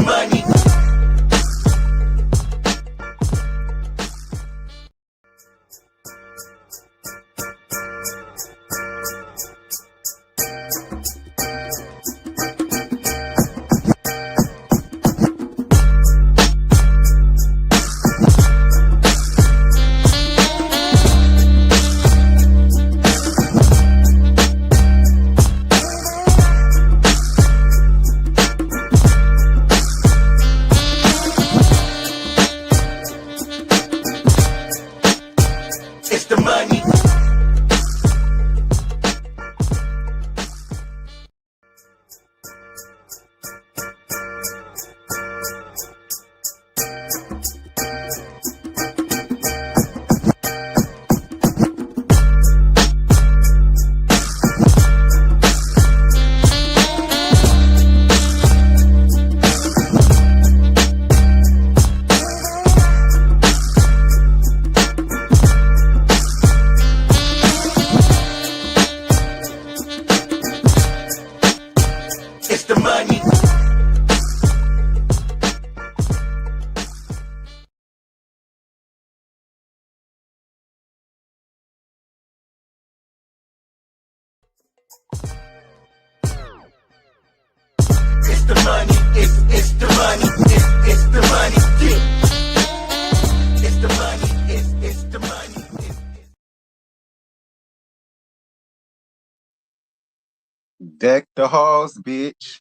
money. It's the money. It's the money. It's the money. It's the money. It's the money. Yeah. It's the money. It's the money. Deck the halls, bitch.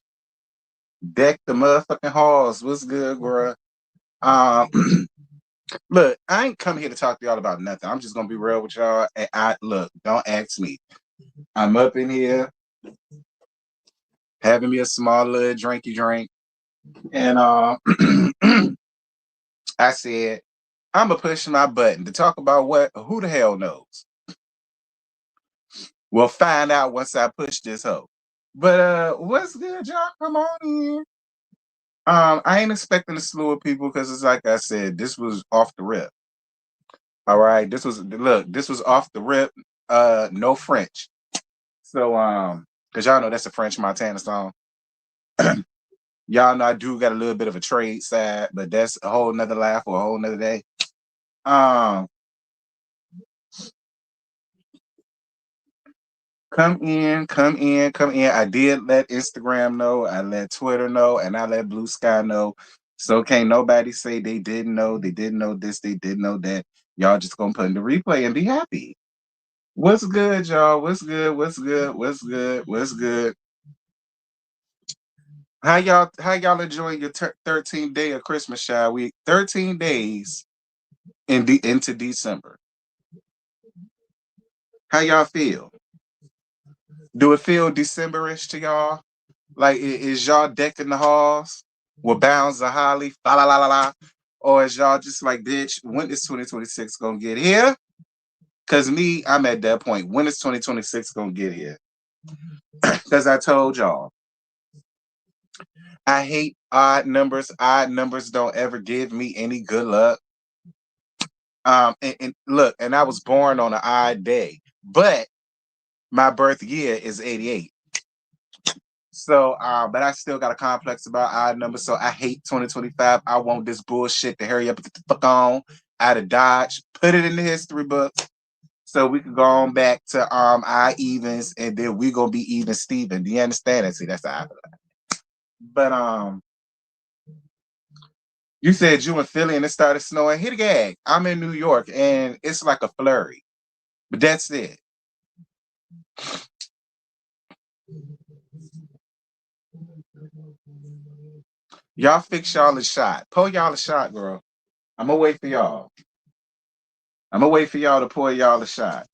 Deck the motherfucking halls. What's good, bro? Look, I ain't come here to talk to y'all about nothing. I'm just gonna be real with y'all. And look, don't ask me. I'm up in here having me a small little drinky drink, and I said I'm gonna push my button to talk about what? Who the hell knows? We'll find out once I push this hoe. But what's good, y'all? Come on in. I ain't expecting a slew of people because it's like I said, this was off the rip. All right, this was off the rip. No French. So because y'all know that's a French Montana song. Y'all know I do got a little bit of a trade side, but that's a whole nother laugh or a whole nother day. Come in. I did let Instagram know, I let Twitter know, and I let Blue Sky know. So can't nobody say they didn't know this, they didn't know that. Y'all just gonna put in the replay and be happy. What's good, y'all? What's good? How y'all enjoying your 13th day of Christmas, shall we? 13 days into December. How y'all feel? Do it feel December-ish to y'all? Like, is y'all decking the halls with bounds of holly, la la la la la, or is y'all just like, bitch, when is 2026 gonna get here? Cause me, I'm at that point. When is 2026 gonna get here? Cause I told y'all, I hate odd numbers. Odd numbers don't ever give me any good luck. And look, and I was born on an odd day, but my birth year is 88. So, but I still got a complex about odd numbers. So I hate 2025. I want this bullshit to hurry up and get the fuck on out of Dodge. Put it in the history books so we can go on back to our evens, and then we gonna be even Steven. Do you understand that? See, that's how I feel. But you said you in Philly and it started snowing. Hit a gag. I'm in New York and it's like a flurry, but that's it. Y'all fix y'all a shot. Pull y'all a shot, girl. I'm gonna wait for y'all. I'm gonna wait for y'all to pour y'all a shot.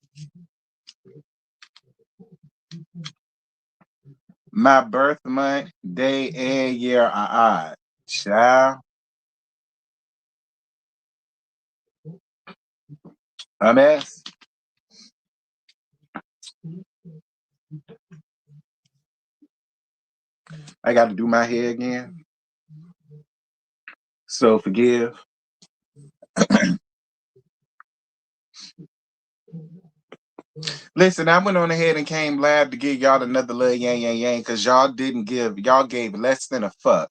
My birth month, day, and year are odd. Child. A mess. I got to do my hair again. So forgive. Listen, I went on ahead and came live to give y'all another little yang because y'all gave less than a fuck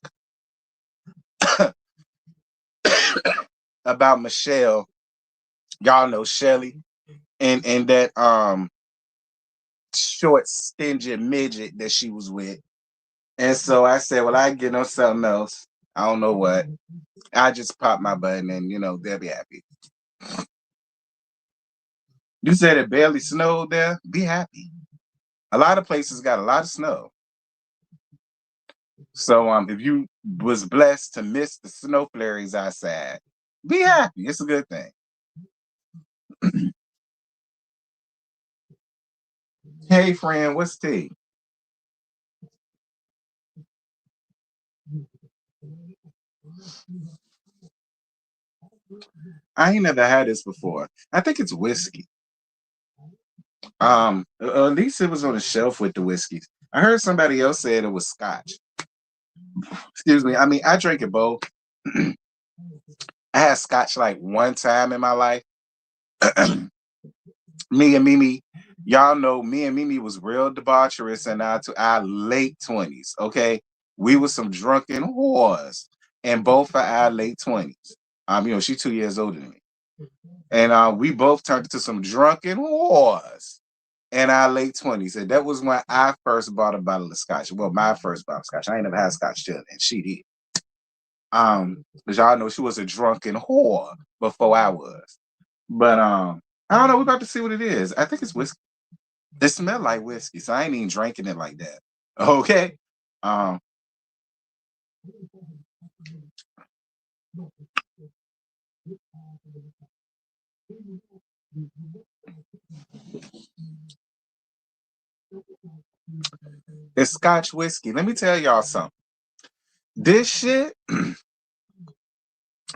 about Michelle. Y'all know Shelly and that short, stingy midget that she was with. And so I said, well, I get on something else. I don't know what. I just pop my button and they'll be happy. You said it barely snowed there. Be happy. A lot of places got a lot of snow. So if you was blessed to miss the snow flurries outside, be happy. It's a good thing. Hey, friend, what's tea? I ain't never had this before. I think it's whiskey. At least it was on the shelf with the whiskeys. I heard somebody else said it was scotch. Excuse me. I mean, I drink it both. I had scotch like one time in my life. Me and Mimi, y'all know me and Mimi was real debaucherous in our late 20s. Okay. We were some drunken whores in both of our late 20s. She's 2 years older than me. And we both turned into some drunken whores in our late 20s. And that was when I first bought a bottle of scotch. Well, my first bottle of scotch. I ain't never had scotch till then. She did. Because y'all know she was a drunken whore before I was. But I don't know. We're about to see what it is. I think it's whiskey. It smelled like whiskey, so I ain't even drinking it like that. Okay. Um, it's Scotch whiskey. Let me tell y'all something. This shit,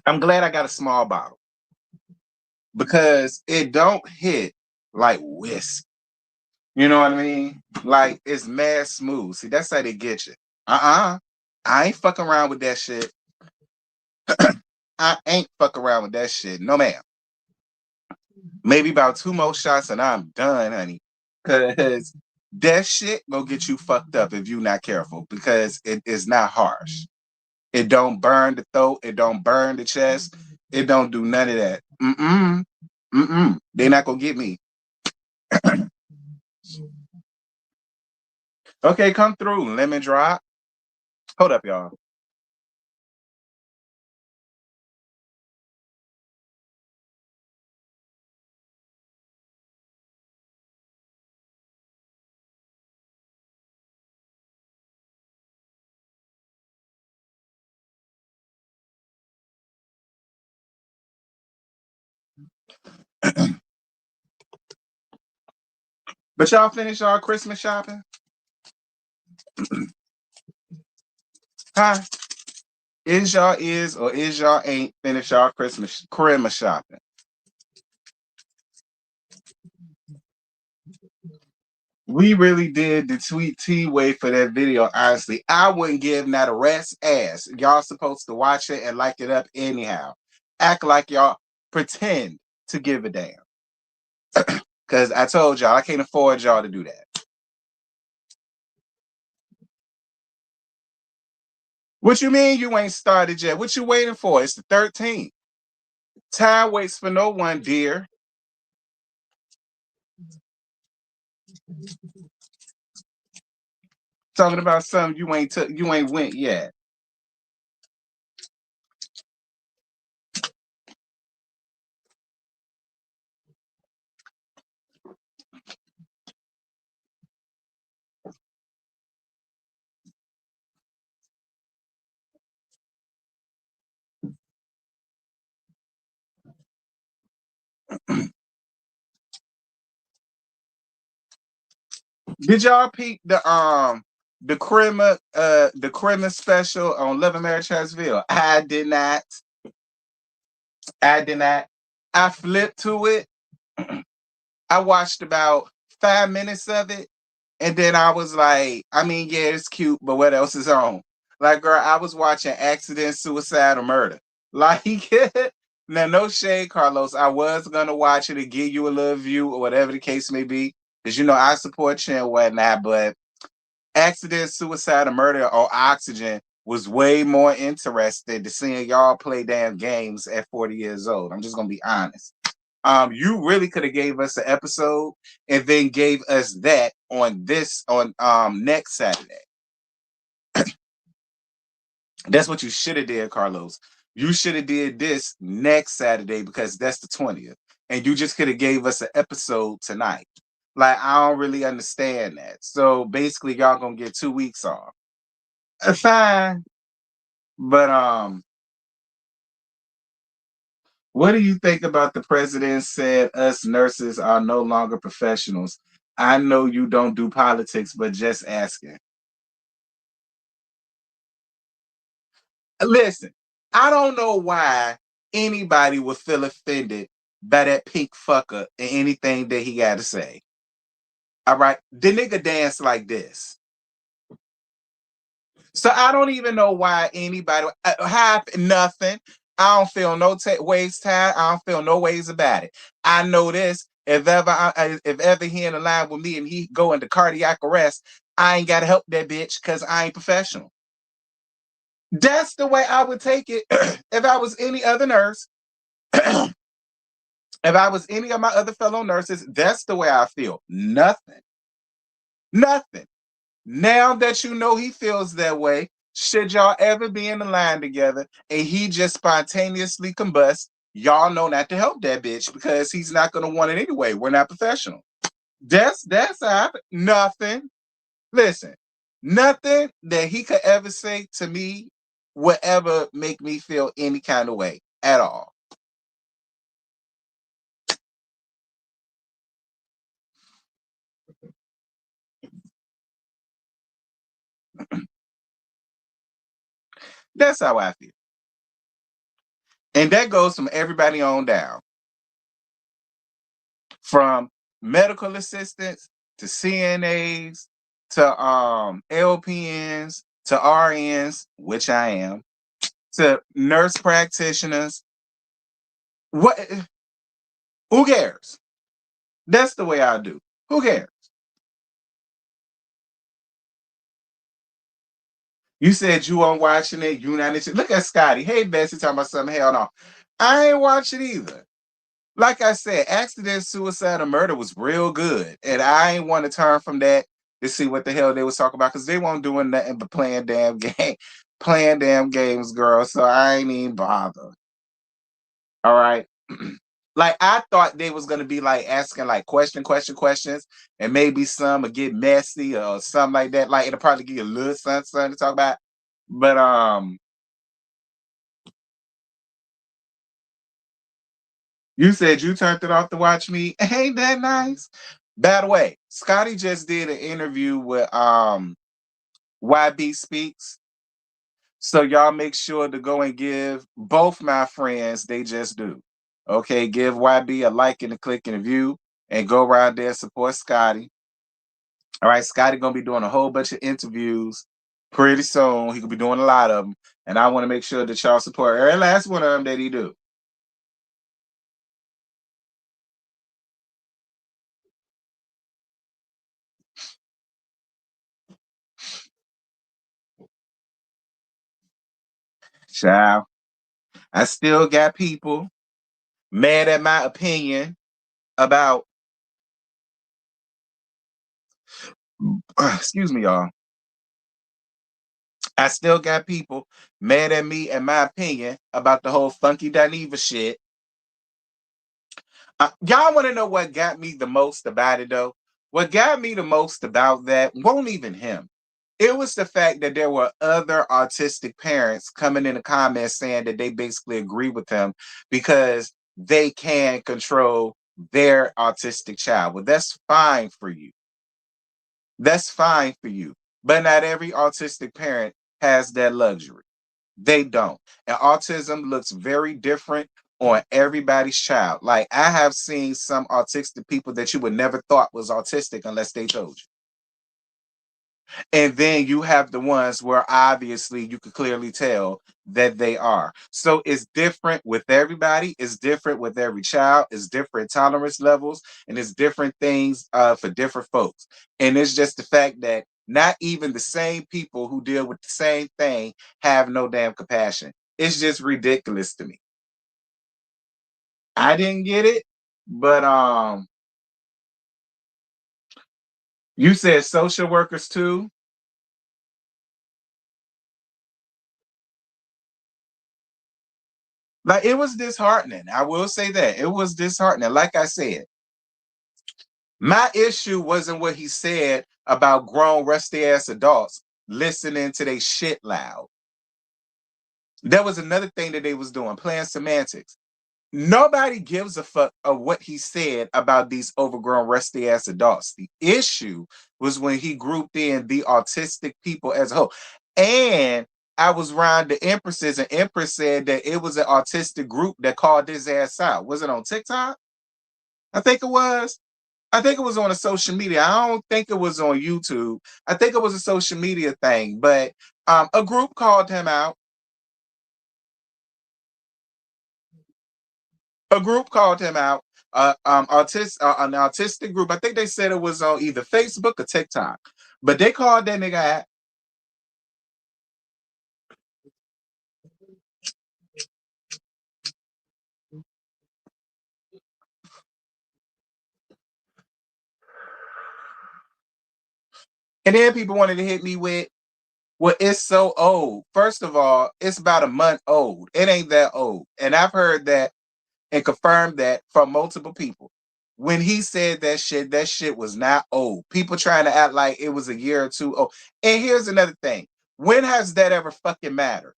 I'm glad I got a small bottle because it don't hit like whiskey. You know what I mean? Like it's mad smooth. See, that's how they get you. I ain't fucking around with that shit. I ain't fucking around with that shit. No, ma'am. Maybe about 2 more shots and I'm done, honey. Cause that shit gonna get you fucked up if you not careful because it is not harsh. It don't burn the throat. It don't burn the chest. It don't do none of that. They're not gonna get me. Okay, come through. Lemon drop. Hold up, y'all. But y'all finish y'all Christmas shopping? Huh? Is y'all is or is y'all ain't finished y'all Christmas shopping? We really did the tweet T way for that video. Honestly, I wouldn't give not a rat's ass. Y'all supposed to watch it and like it up anyhow. Act like y'all pretend to give a damn. Cause I told y'all I can't afford y'all to do that. What you mean you ain't started yet? What you waiting for? It's the 13th. Time waits for no one, dear. Talking about something you ain't went yet. Did y'all peep the Christmas special on Love and Marriage Chasville? I did not. I did not. I flipped to it. I watched about 5 minutes of it, and then I was like, I mean, yeah, it's cute, but what else is on? Like, girl, I was watching Accident, Suicide, or Murder. Like, now, no shade, Carlos. I was gonna watch it and give you a little view or whatever the case may be, because I support you and whatnot, but Accident, Suicide, or Murder or Oxygen was way more interested to seeing y'all play damn games at 40 years old. I'm just gonna be honest. You really could have gave us an episode and then gave us that on this on next Saturday. That's what you should have did, Carlos. You should have did this next Saturday because that's the 20th. And you just could have gave us an episode tonight. Like, I don't really understand that. So basically, y'all gonna get 2 weeks off. Fine. But what do you think about the president said us nurses are no longer professionals? I know you don't do politics, but just asking. Listen, I don't know why anybody would feel offended by that pink fucker and anything that he got to say. All right, the nigga dance like this. So I don't even know why anybody have nothing. I don't feel no ways tired. I don't feel no ways about it. I know this. If ever he in the line with me and he go into cardiac arrest, I ain't gotta help that bitch because I ain't professional. That's the way I would take it if I was any other nurse. If I was any of my other fellow nurses, that's the way I feel. Nothing. Nothing. Now that you know he feels that way, should y'all ever be in the line together and he just spontaneously combusts, y'all know not to help that bitch because he's not gonna want it anyway. We're not professional. That's nothing. Listen, nothing that he could ever say to me would ever make me feel any kind of way at all. That's how I feel. And that goes from everybody on down. From medical assistants to CNAs to LPNs to RNs, which I am, to nurse practitioners. What who cares? That's the way I do. Who cares? You said you weren't watching it, you not interested. Look at Scotty. Hey Bessie talking about something. Hell no. I ain't watch it either. Like I said, accident, suicide, or murder was real good. And I ain't want to turn from that to see what the hell they was talking about because they weren't doing nothing but playing damn game, playing damn games, girl. So I ain't even bother. All right. Like I thought they was gonna be like asking like questions, and maybe some would get messy or something like that. Like it'll probably give you a little something to talk about. But you said you turned it off to watch me. Ain't that nice? By the way, Scotty just did an interview with YB Speaks. So y'all make sure to go and give both my friends, they just do. Okay, give YB a like and a click and a view and go around there support Scotty. All right, Scotty gonna be doing a whole bunch of interviews pretty soon. He could be doing a lot of them. And I want to make sure that y'all support every last one of them that he do. Child, I still got people mad at my opinion about excuse me, y'all. I still got people mad at me and my opinion about the whole Funky Dineva shit. Y'all want to know what got me the most about it, though? What got me the most about that won't even him. It was the fact that there were other autistic parents coming in the comments saying that they basically agree with him because they can control their autistic child. Well, that's fine for you. That's fine for you. But not every autistic parent has that luxury. They don't. And autism looks very different on everybody's child. Like I have seen some autistic people that you would never thought was autistic unless they told you. And then you have the ones where obviously you could clearly tell that they are. So it's different with everybody. It's different with every child. It's different tolerance levels and it's different things for different folks. And it's just the fact that not even the same people who deal with the same thing have no damn compassion. It's just ridiculous to me. I didn't get it, but you said social workers too. Like it was disheartening. I will say that it was disheartening. Like I said, my issue wasn't what he said about grown rusty ass adults listening to they shit loud. That was another thing that they was doing, playing semantics. Nobody gives a fuck of what he said about these overgrown rusty ass adults. The issue was when he grouped in the autistic people as a whole. And I was around the Empresses, and Empress said that it was an autistic group that called his ass out. Was it on TikTok? I think it was. I think it was on a social media. I don't think it was on YouTube. I think it was a social media thing, but a group called him out. A group called him out. An autistic group. I think they said it was on either Facebook or TikTok, but they called that nigga out. And then people wanted to hit me with, well, it's so old. First of all, it's about a month old. It ain't that old. And I've heard that and confirmed that from multiple people. When he said that shit was not old. People trying to act like it was a year or two old. And here's another thing. When has that ever fucking mattered?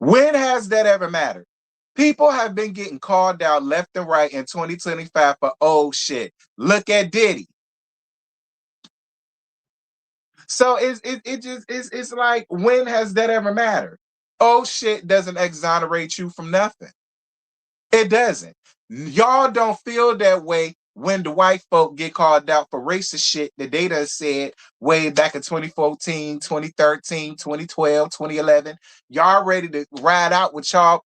When has that ever mattered? People have been getting called out left and right in 2025 for old shit. Look at Diddy. So it's like, when has that ever mattered? Oh shit doesn't exonerate you from nothing. It doesn't. Y'all don't feel that way when the white folk get called out for racist shit that they done said way back in 2014, 2013, 2012, 2011. Y'all ready to ride out with y'all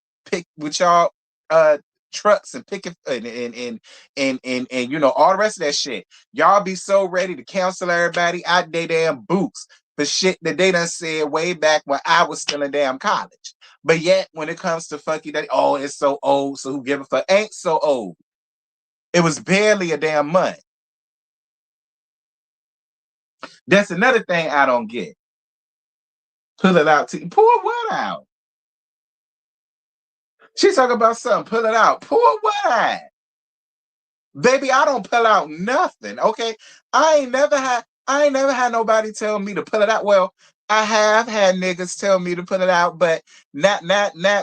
trucks and pick and you know all the rest of that shit. Y'all be so ready to cancel everybody out their damn boots for shit that they done said way back when I was still in damn college. But yet, when it comes to fuck you, daddy, oh, it's so old. So who give a fuck? Ain't so old. It was barely a damn month. That's another thing I don't get. Pull it out. Pull what out? She talking about something. Pull it out. Pull what out? Baby, I don't pull out nothing. Okay. I ain't never had nobody tell me to pull it out. Well, I have had niggas tell me to pull it out, but not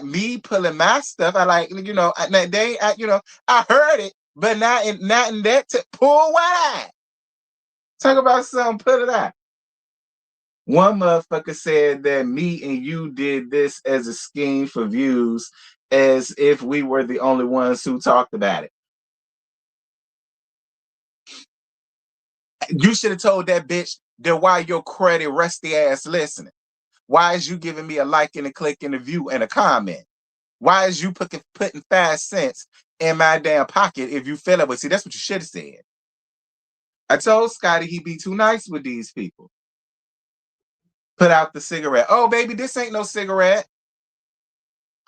me pulling my stuff. I like, you know, I heard it, but not in that pull what out. Talk about something, put it out. One motherfucker said that me and you did this as a scheme for views, as if we were the only ones who talked about it. You should have told that bitch that why your credit rusty ass listening. Why is you giving me a like and a click and a view and a comment? Why is you putting 5 cents in my damn pocket if you feel it? But see, that's what you should have said. I told Scotty he'd be too nice with these people. Put out the cigarette. Oh, baby, this ain't no cigarette.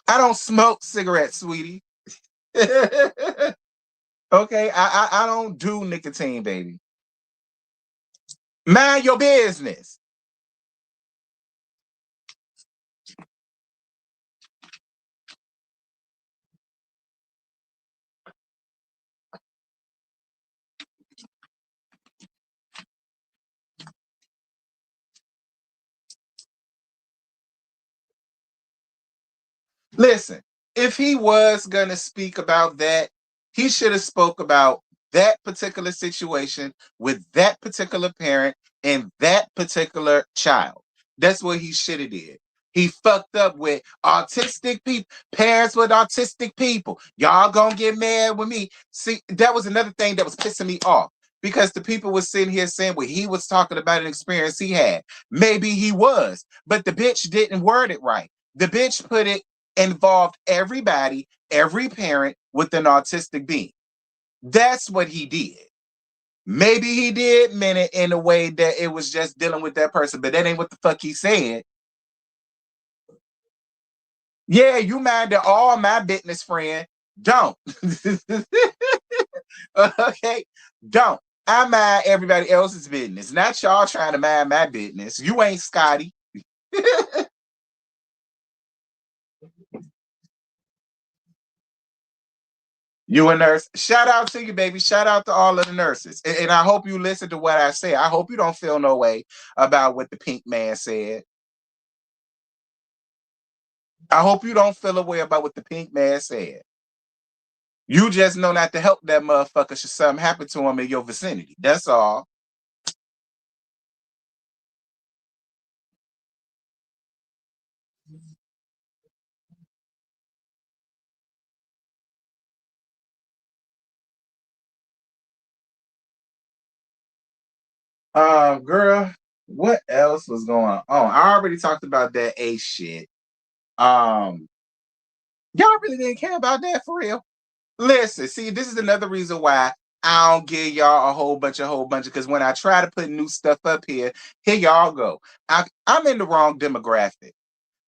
I don't smoke cigarettes, sweetie. Okay, I don't do nicotine, baby. Mind your business. Listen, if he was gonna speak about that, he should have spoke about that particular situation with that particular parent and that particular child. That's what he should have did. He fucked up with autistic people, parents with autistic people. Y'all gonna get mad with me. See, that was another thing that was pissing me off because the people were sitting here saying what he was talking about an experience he had. Maybe he was, but the bitch didn't word it right. The bitch put it involved everybody, every parent with an autistic being. That's what he did. Maybe he did mean it in a way that it was just dealing with that person, but that ain't what the fuck he said. Yeah, you minded all my business, friend. Don't. Okay, don't. I mind everybody else's business, not y'all trying to mind my business. You ain't Scotty. You a nurse. Shout out to you, baby. Shout out to all of the nurses. And I hope you listen to what I say. I hope you don't feel no way about what the pink man said. I hope you don't feel a way about what the pink man said. You just know not to help that motherfucker should something happen to him in your vicinity. That's all. Girl, what else was going on? I already talked about that A shit. Um, y'all really didn't care about that for real. Listen, see, this is another reason why I don't give y'all a whole bunch because when I try to put new stuff up here y'all go. I'm in the wrong demographic.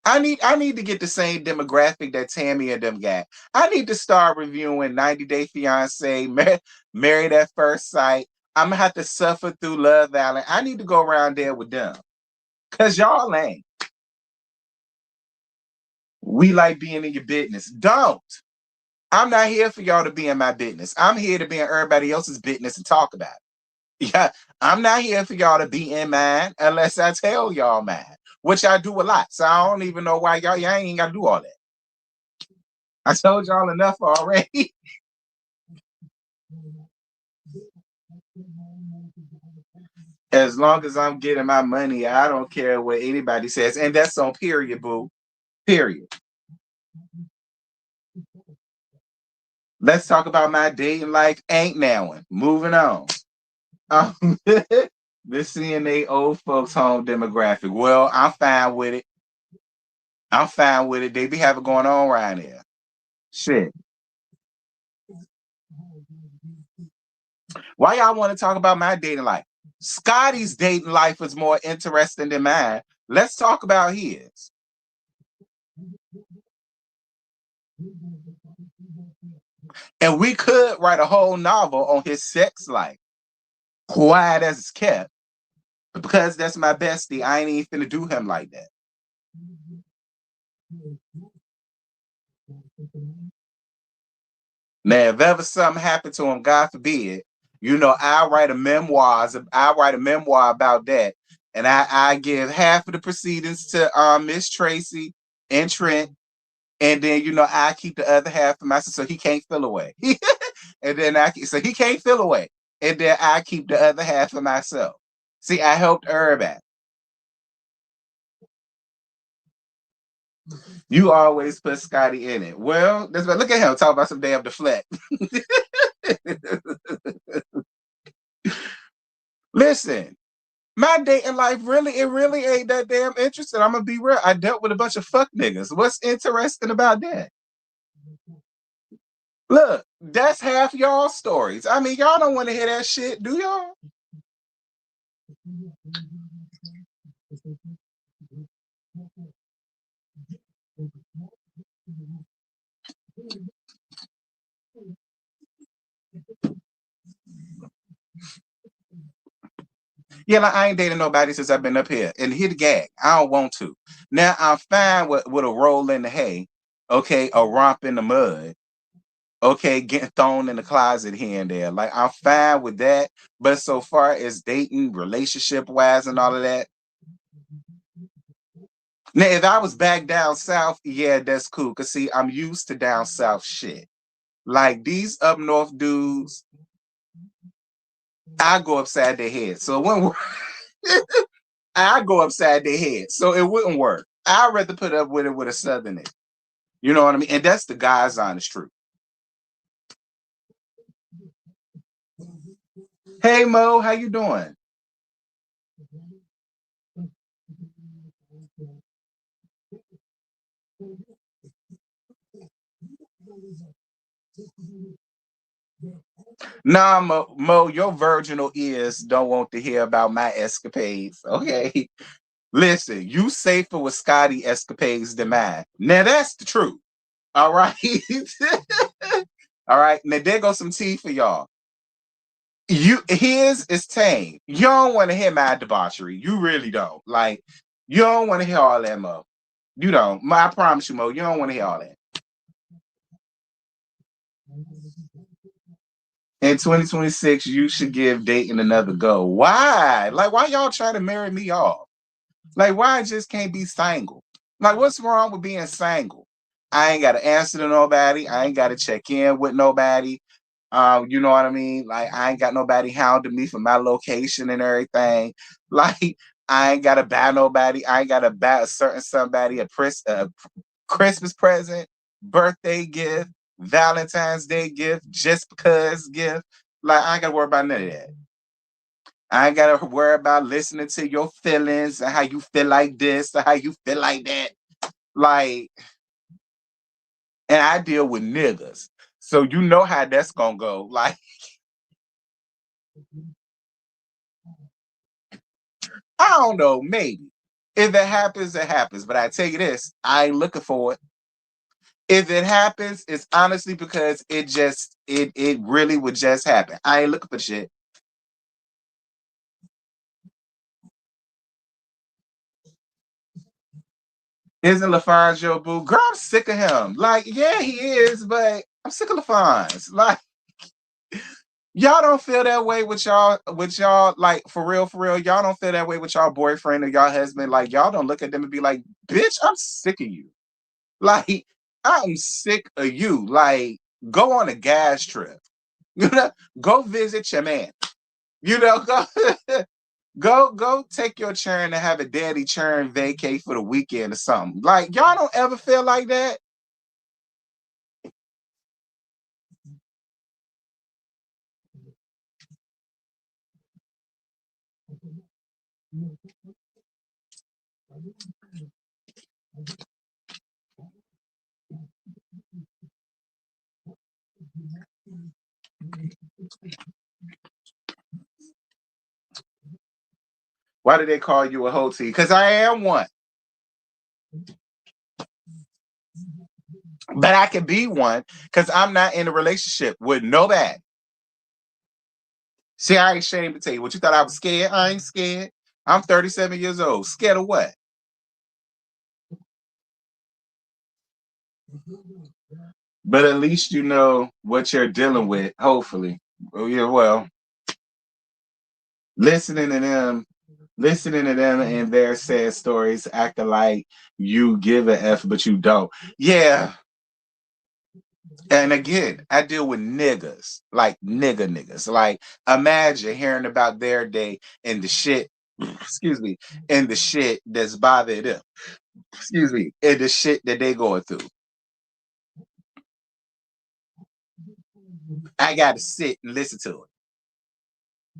I need to get the same demographic that Tammy and them got. I need to start reviewing 90 Day Fiance, Married at First Sight. I'm gonna have to suffer through Love Island. I need to go around there with them. Cause y'all ain't. We like being in your business. Don't. I'm not here for y'all to be in my business. I'm here to be in everybody else's business and talk about it. Yeah, I'm not here for y'all to be in mine unless I tell y'all mine, which I do a lot. So I don't even know why y'all ain't gotta do all that. I told y'all enough already. As long as I'm getting my money, I don't care what anybody says. And that's on period, boo. Period. Let's talk about my dating life. Ain't now one. Moving on. Um, this CNA old folks home demographic. Well, I'm fine with it. I'm fine with it. They be having going on around here. Shit. Why y'all want to talk about my dating life? Scotty's dating life was more interesting than mine. Let's talk about his. And we could write a whole novel on his sex life. Quiet as it's kept. But because that's my bestie, I ain't even finna do him like that. Now, if ever something happened to him, God forbid, I'll write a memoir about that. And I give half of the proceedings to Miss Tracy and Trent. And then, I keep the other half for myself so he can't feel away. And then so he can't feel away. And then I keep the other half for myself. See, I helped everybody. You always put Scotty in it. Well, that's what look at him talking about some damn deflect. Listen, my dating life really ain't that damn interesting. I'm gonna be real. I dealt with a bunch of fuck niggas. What's interesting about that? Look, that's half y'all stories. I mean, y'all don't want to hear that shit, do y'all? Yeah, like I ain't dating nobody since I've been up here. And hit the gag. I don't want to. Now I'm fine with a roll in the hay, okay, a romp in the mud, okay, getting thrown in the closet here and there. Like I'm fine with that. But so far as dating, relationship wise, and all of that. Now, if I was back down south, yeah, that's cool. Cause see, I'm used to down south shit. Like these up north dudes, I go upside their head. So it wouldn't work. I go upside their head. So it wouldn't work. I'd rather put up with it with a southerner. You know what I mean? And that's the guy's honest truth. Hey Mo, how you doing? Nah, Mo, your virginal ears don't want to hear about my escapades. Okay. Listen, you safer with Scotty escapades than mine. Now that's the truth. All right. All right. Now there goes some tea for y'all. His is tame. You don't want to hear my debauchery. You really don't. Like, you don't want to hear all that, Mo. You don't. I promise you, Mo, you don't want to hear all that. In 2026, you should give dating another go. Why? Like, why y'all trying to marry me off? Like, why I just can't be single? Like, what's wrong with being single? I ain't got to answer to nobody. I ain't got to check in with nobody. You know what I mean? Like, I ain't got nobody hounding me for my location and everything. Like, I ain't got to buy nobody. I ain't got to buy a certain somebody a Christmas present, birthday gift, Valentine's Day gift, just because gift. Like, I ain't got to worry about none of that. I ain't gotta worry about listening to your feelings and how you feel like this or how you feel like that. Like, and I deal with niggas. So you know how that's gonna go. Like, I don't know, maybe. If it happens, it happens. But I tell you this, I ain't looking for it. If it happens, it's honestly because it really would just happen. I ain't looking for shit. Isn't LaFonge your boo? Girl, I'm sick of him. Like, yeah, he is, but I'm sick of LaFonge. Like, y'all don't feel that way with y'all, like for real. Y'all don't feel that way with y'all boyfriend or y'all husband. Like, y'all don't look at them and be like, bitch, I'm sick of you. Like, I'm sick of you. Like, go on a gas trip. You know, go visit your man. You know, go go take your churn and have a daddy churn vacay for the weekend or something. Like, y'all don't ever feel like that. Why do they call you a hoe? Because I am one. But I can be one because I'm not in a relationship with nobody. See, I ain't ashamed to tell you what you thought I was scared. I ain't scared. I'm 37 years old. Scared of what? But at least you know what you're dealing with, hopefully. Oh, yeah, well, listening to them, listening to them and their sad stories, acting like you give a F, but you don't. Yeah. And again, I deal with niggas, like niggas. Like, imagine hearing about their day and the shit, excuse me, and the shit that's bothering them. Excuse me, and the shit that they going through. I gotta sit and listen to it.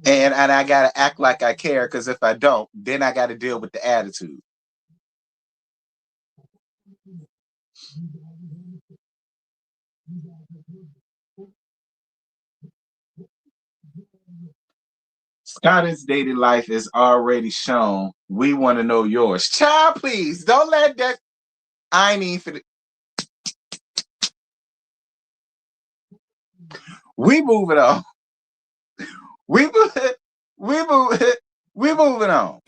And I gotta act like I care because if I don't, then I gotta deal with the attitude. Scottish dating life is already shown. We want to know yours. Child, please don't let that. I ain't even for the, we moving on. We we move we moving on.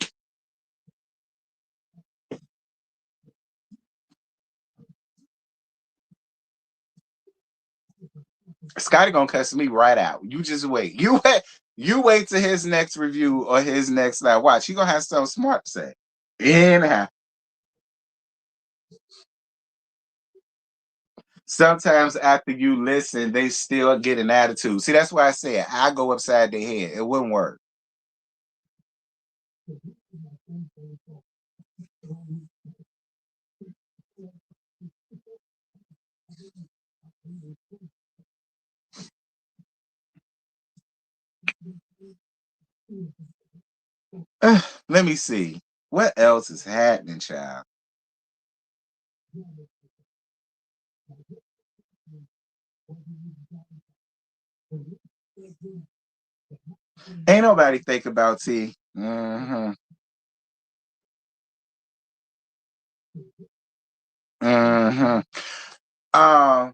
Scotty gonna cuss me right out. You just wait. You wait till his next review or his next live. Watch, he gonna have something smart to say. Anyhow, sometimes after you listen, they still get an attitude. See, that's why I said I go upside their head. It wouldn't work. Let me see. What else is happening, child? Ain't nobody think about T. Mm-hmm. Mm-hmm. Um,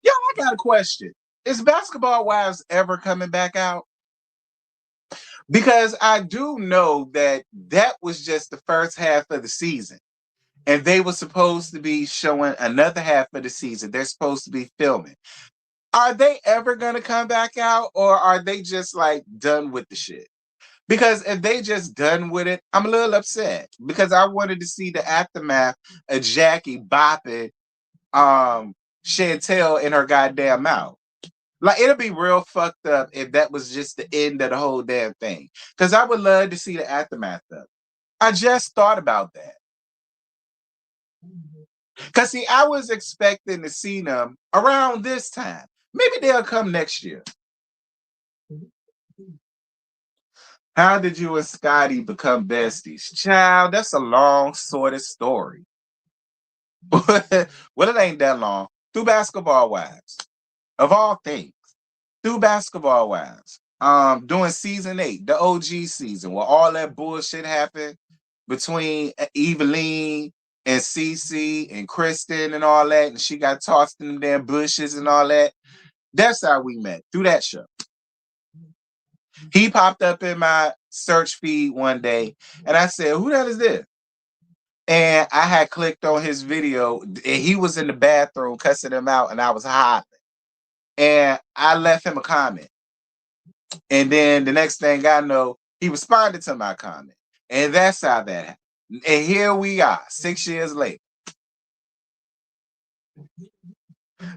yo, I got a question. Is Basketball Wives ever coming back out? Because I do know that that was just the first half of the season. And they were supposed to be showing another half of the season. They're supposed to be filming. Are they ever going to come back out, or are they just like done with the shit? Because if they just done with it, I'm a little upset because I wanted to see the aftermath of Jackie bopping Chantel in her goddamn mouth. Like, it'll be real fucked up if that was just the end of the whole damn thing. Because I would love to see the aftermath of it. I just thought about that. Because, see, I was expecting to see them around this time. Maybe they'll come next year. How did you and Scotty become besties? Child, that's a long, sordid story. Well, it ain't that long. Through Basketball Wives, of all things. Through Basketball Wives. During season 8, the OG season, where all that bullshit happened between Eveline and Cece and Kristen and all that, and she got tossed in them damn bushes and all that. That's how we met, through that show. He popped up in my search feed one day, and I said, "Who the hell is this?" And I had clicked on his video, and he was in the bathroom cussing him out, and I was hot. And I left him a comment. And then the next thing I know, he responded to my comment. And that's how that happened. And here we are, 6 years later.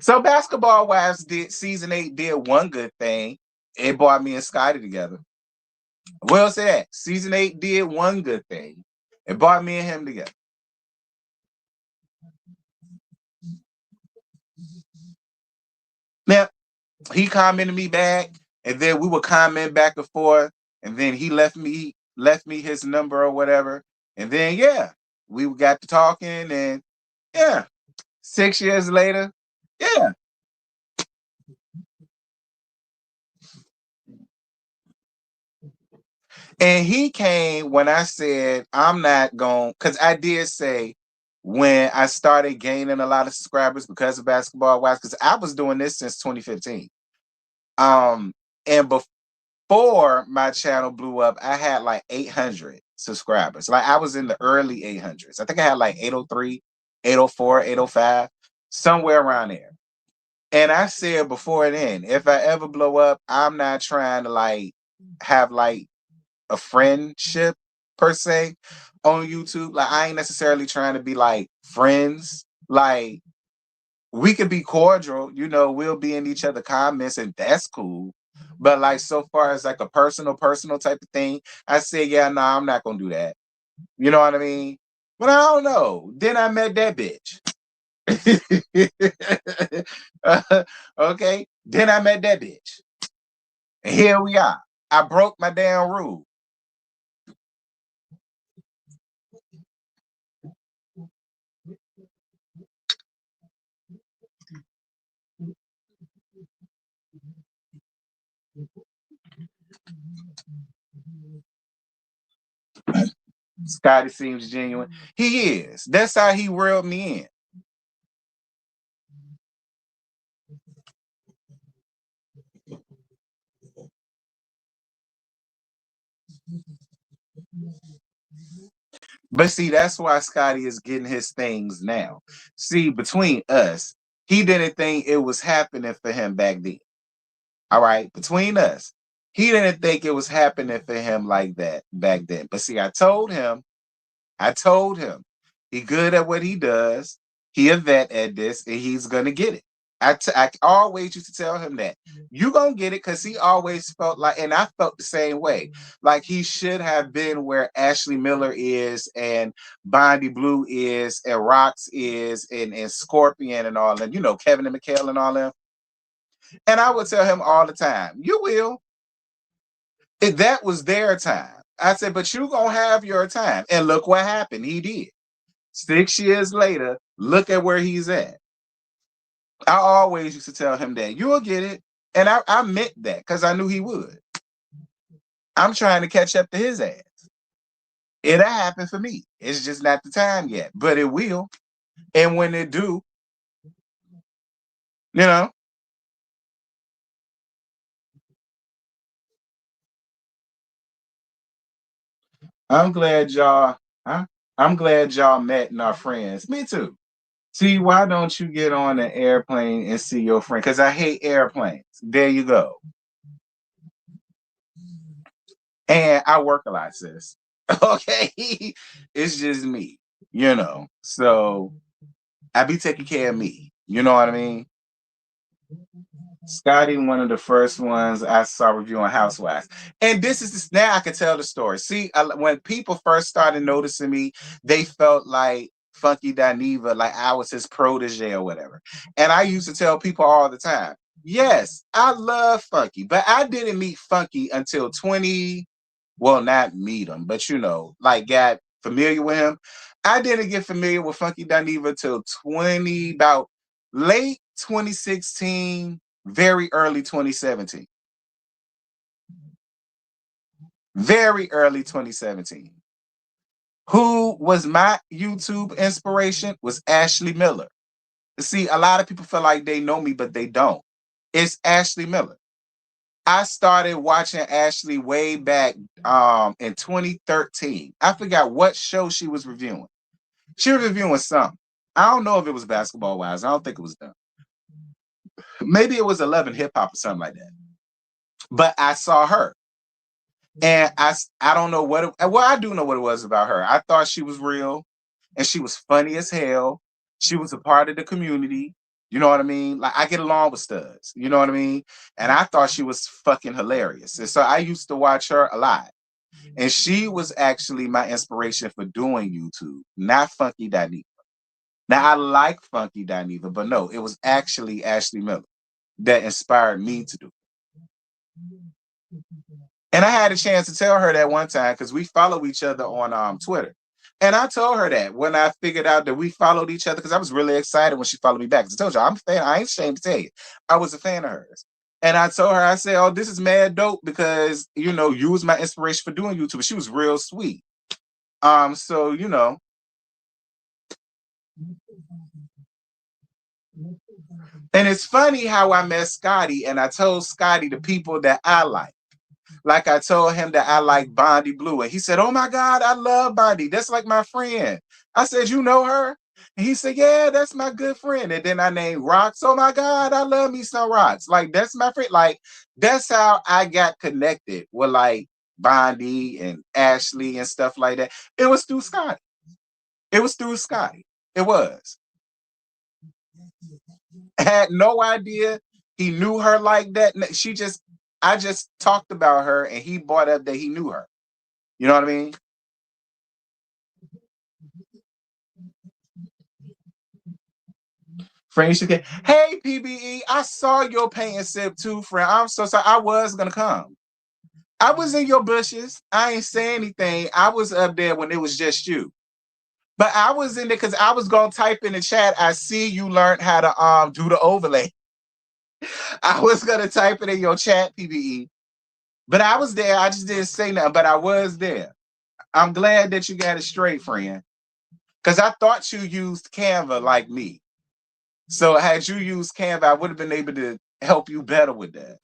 So Basketball Wives did season 8 did one good thing. It brought me and Scotty together. Well said. Season 8 did one good thing. It brought me and him together. Now, he commented me back, and then we would comment back and forth, and then he left me his number or whatever. And then yeah, we got to talking, and yeah, 6 years later, yeah. And he came when I said I'm not going, because I did say when I started gaining a lot of subscribers because of Basketball Wives, because I was doing this since 2015. And before my channel blew up, I had like 800 subscribers. Like, I was in the early 800s. I think I had like 803, 804, 805, somewhere around there. And I said before then, if I ever blow up, I'm not trying to like have like a friendship per se on YouTube. Like, I ain't necessarily trying to be like friends. Like, we could be cordial, we'll be in each other comments, and that's cool. But like, so far as like a personal personal type of thing, I said, yeah, no, I'm not gonna do that. You know what I mean? But I don't know. Then I met that bitch. Okay. Then I met that bitch. And here we are. I broke my damn rule. Scotty seems genuine. He is. That's how he reeled me in. But see, that's why Scotty is getting his things now. See, between us, he didn't think it was happening for him back then. All right, between us, he didn't think it was happening for him like that back then. But see, I told him I told him he good at what he does. He a vet at this, and he's gonna get it. I always used to tell him that you gonna get it because he always felt like, and I felt the same way. Like he should have been where Ashley Miller is, and Bondi Blue is, and Rox is, and Scorpion and all them. You know, Kevin and McHale and all them. And I would tell him all the time, "You will." That was their time. I said, "But you gonna have your time." And look what happened. He did. 6 years later, look at where he's at. I always used to tell him that you'll get it. And I meant that because I knew he would. I'm trying to catch up to his ass. It'll happen for me. It's just not the time yet, but it will. And when it do, you know, I'm glad y'all, huh? I'm glad y'all met and are friends. Me too. See, why don't you get on an airplane and see your friend? Because I hate airplanes. There you go. And I work a lot, sis. Okay. It's just me, you know. So I be taking care of me. You know what I mean? Scotty, one of the first ones I saw reviewing Housewives. And this is this, now I can tell the story. See, when people first started noticing me, they felt like Funky Dineva, like I was his protege or whatever. And I used to tell people all the time, yes, I love Funky, but I didn't meet Funky until 20, well, not meet him, but you know, like got familiar with him. I didn't get familiar with Funky Dineva till 20, about late 2016, very early 2017. Very early 2017. Who was my YouTube inspiration was Ashley Miller. See, a lot of people feel like they know me, but they don't. It's Ashley Miller. I started watching Ashley way back in 2013. I forgot what show she was reviewing. She was reviewing something. I don't know if it was basketball wise. I don't think it was done. Maybe it was 11 hip hop or something like that. But I saw her. And I don't know what well, I do know what it was about her. I thought she was real and she was funny as hell. She was a part of the community. You know what I mean? Like I get along with studs. You know what I mean? And I thought she was fucking hilarious. And so I used to watch her a lot. And she was actually my inspiration for doing YouTube, not Funky Dineva. Now I like Funky Dineva, but no, it was actually Ashley Miller that inspired me to do it. And I had a chance to tell her that one time because we follow each other on Twitter. And I told her that when I figured out that we followed each other, because I was really excited when she followed me back. 'Cause I told you, I'm a fan. I ain't ashamed to tell you. I was a fan of hers. And I told her, I said, "Oh, this is mad dope because, you know, you was my inspiration for doing YouTube." She was real sweet. So, you know. And it's funny how I met Scotty and I told Scotty the people that I like. Like I told him that I like Bondi Blue. And he said, "Oh my God, I love Bondi. That's like my friend." I said, "You know her?" And he said, "Yeah, that's my good friend." And then I named Rox. "Oh my God, I love me some Rox. Like, that's my friend." Like, that's how I got connected with like Bondi and Ashley and stuff like that. It was through Scotty. It was through Scotty. It was. I had no idea he knew her like that. I just talked about her and he brought up that he knew her. You know what I mean? Fren, you should get, "Hey, PBE, I saw your paint and sip too, Fren. I'm so sorry. I was going to come. I was in your bushes. I ain't say anything. I was up there when it was just you. But I was in there because I was going to type in the chat. I see you learned how to do the overlay. I was going to type it in your chat, PBE. But I was there. I just didn't say nothing, but I was there. I'm glad that you got it straight, friend. Because I thought you used Canva like me. So had you used Canva, I would have been able to help you better with that.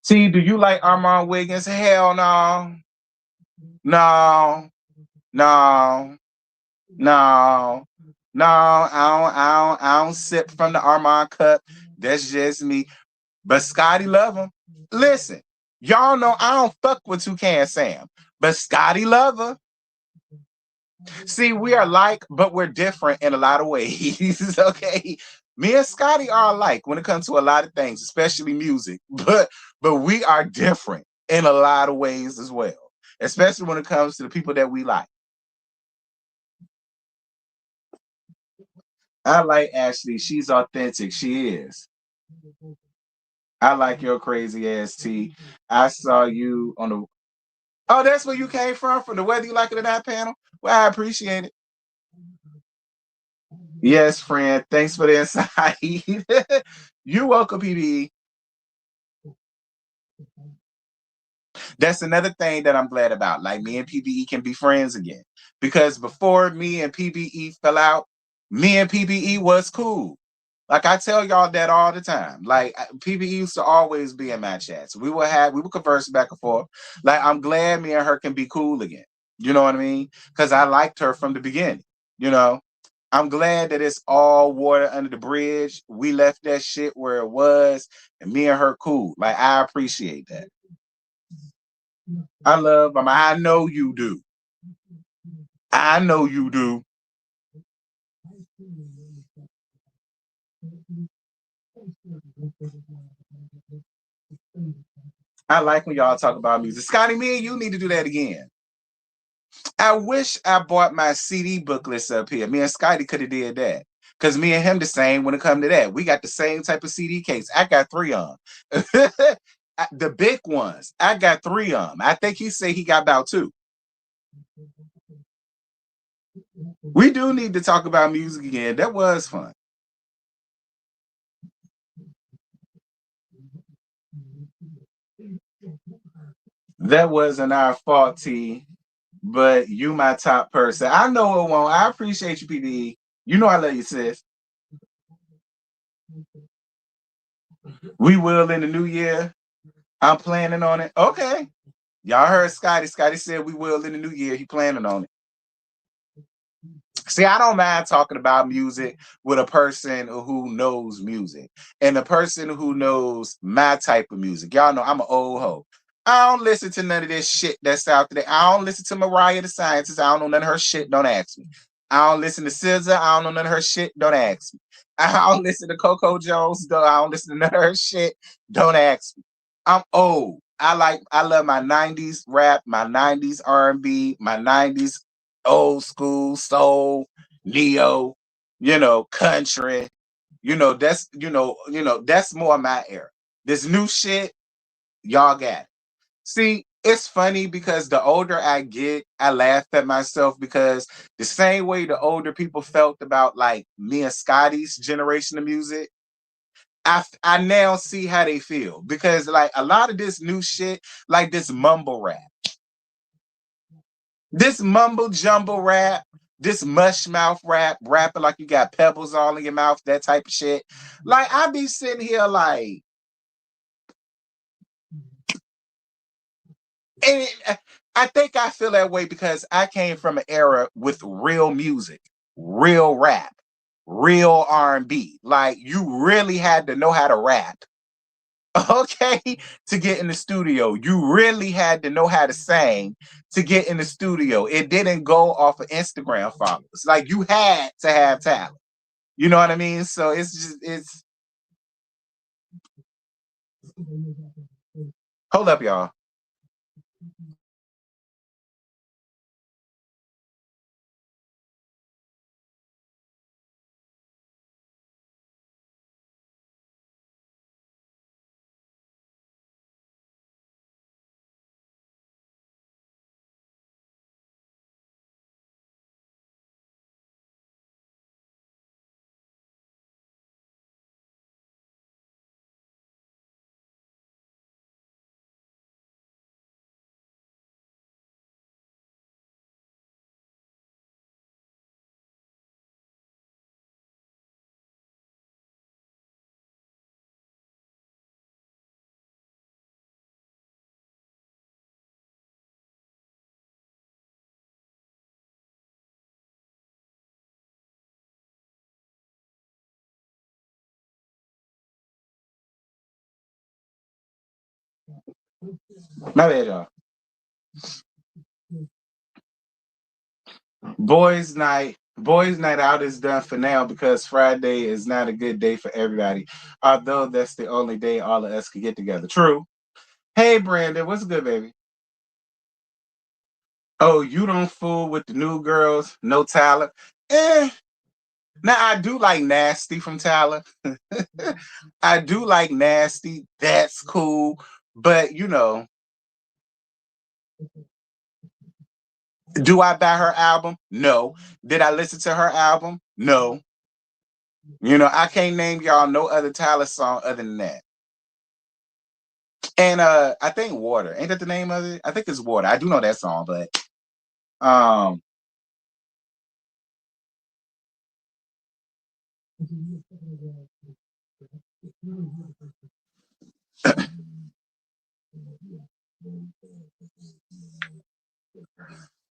See, do you like Armand Wiggins? Hell no. No. No. No. No. I don't sip from the Armand cup. That's just me. But Scotty love him. Listen, y'all know I don't fuck with Toucan Sam. But Scotty love her. See, we are alike, but we're different in a lot of ways. Okay. Me and Scotty are alike when it comes to a lot of things, especially music. But we are different in a lot of ways as well. Especially when it comes to the people that we like. I like Ashley. She's authentic. She is. I like your crazy ass T. I saw you on the. Oh, that's where you came from the Whether You Like It or Not panel. Well, I appreciate it. Yes, friend. Thanks for the insight. You're welcome, PBE. That's another thing that I'm glad about. Like me and PBE can be friends again. Because before me and PBE fell out, me and PBE was cool. Like I tell y'all that all the time. Like PBE used to always be in my chats. We would converse back and forth. Like I'm glad me and her can be cool again. You know what I mean? Because I liked her from the beginning. You know, I'm glad that it's all water under the bridge. We left that shit where it was, and me and her cool. Like I appreciate that. I love him. I know you do. I know you do. I like when y'all talk about music. Scotty, me and you need to do that again. I wish I bought my CD booklets up here. Me and Scotty could have did that. Cause me and him the same when it come to that. We got the same type of CD case. I got three on. The big ones. I got three on. I think he said he got about two. We do need to talk about music again. That was fun. That wasn't our fault, T. But you my top person. I know it won't. I appreciate you, PDE. You know I love you, sis. We will in the new year. I'm planning on it. Okay. Y'all heard Scotty. Scotty said we will in the new year. He planning on it. See, I don't mind talking about music with a person who knows music and a person who knows my type of music. Y'all know I'm an old hoe. I don't listen to none of this shit that's out there. I don't listen to Mariah the Scientist. I don't know none of her shit. Don't ask me. I don't listen to SZA. I don't know none of her shit. Don't ask me. I don't listen to Coco Jones. I don't listen to none of her shit. Don't ask me. I'm old. I love my 90s rap, my 90s R&B, my 90s old school soul, neo, country. That's more my era. This new shit, y'all got it. See, it's funny because the older I get, I laugh at myself because the same way the older people felt about like me and Scotty's generation of music, I now see how they feel because like a lot of this new shit, like this mumble rap, this mumble jumble rap, this mush mouth rap, rapping like you got pebbles all in your mouth, that type of shit. Like I be sitting here like, I think I feel that way because I came from an era with real music, real rap, real R&B. Like you really had to know how to rap. Okay, to get in the studio. You really had to know how to sing to get in the studio. It didn't go off of Instagram followers. Like you had to have talent. You know what I mean? So it's hold up, y'all. My bad, y'all. Boys night out is done for now because Friday is not a good day for everybody. Although that's the only day all of us could get together. True. Hey Brandon, what's good, baby? Oh, you don't fool with the new girls, no Tyler. Eh. Now I do like nasty from Tyler. I do like nasty. That's cool. But do I buy her album? No. Did I listen to her album? No. I can't name y'all no other Tyler song other than that. And I think Water. Ain't that the name of it? I think it's Water. I do know that song, but um